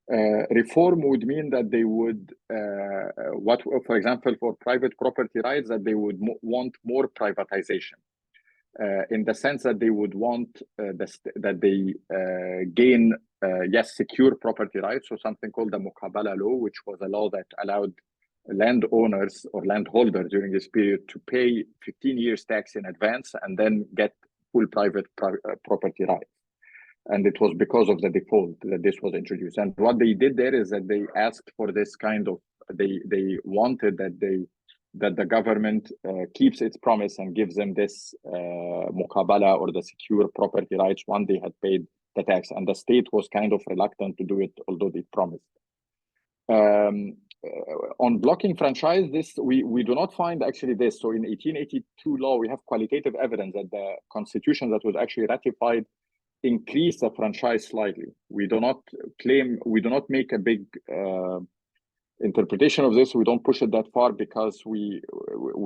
Reform would mean that they would, for example, for private property rights, that they would want more privatization. In the sense that they would want that they gain, yes, secure property rights, so something called the Muqabala law, which was a law that allowed landowners or landholders during this period to pay 15 years tax in advance and then get full private property rights. And it was because of the default that this was introduced. And what they did there is that they asked for this kind of, they wanted that the government keeps its promise and gives them this muqabala or the secure property rights once they had paid the tax. And the state was kind of reluctant to do it, although they promised. On blocking franchise, this we do not find actually this. So in 1882 law, we have qualitative evidence that the constitution that was actually ratified increased the franchise slightly. We do not claim, we do not make a big interpretation of this. We don't push it that far because we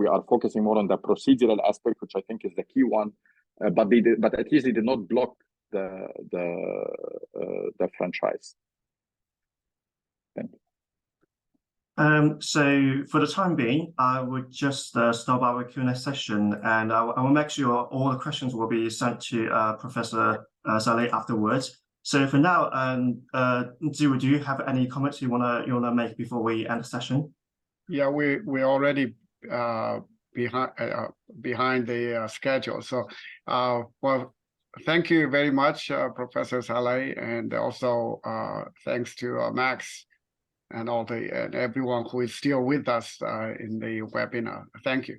are focusing more on the procedural aspect, which I think is the key one. But they did, but at least they did not block the franchise. Thank you.
So for the time being, I would just stop our Q&A session, and I will make sure all the questions will be sent to Professor Saleh afterwards. So for now, do you have any comments you wanna make before we end the session?
Yeah, we're already behind the schedule. So, well, thank you very much, Professor Saleh, and also thanks to Max and and everyone who is still with us in the webinar. Thank you.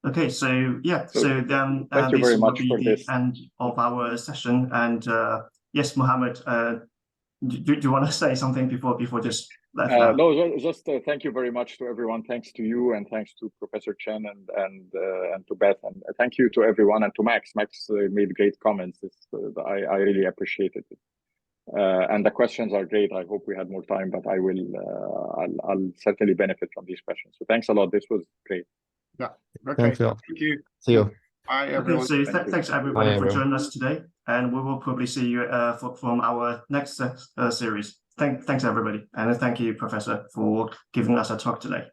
Okay, so yeah, so then
thank you very much for this.
End of our session. And yes, Mohamed, do you want to say something before just
no, just thank you very much to everyone. Thanks to you, and thanks to Professor Chen and to Beth, and thank you to everyone, and to Max. Max made great comments. I really appreciated it. And the questions are great. I hope we had more time, but I'll certainly benefit from these questions. So thanks a lot. This was great.
Yeah. Okay. Thank you.
See you.
Bye, everyone.
Okay, so thanks everybody for joining us today, and we will probably see you from our next series. Thanks everybody, and thank you, Professor, for giving us a talk today.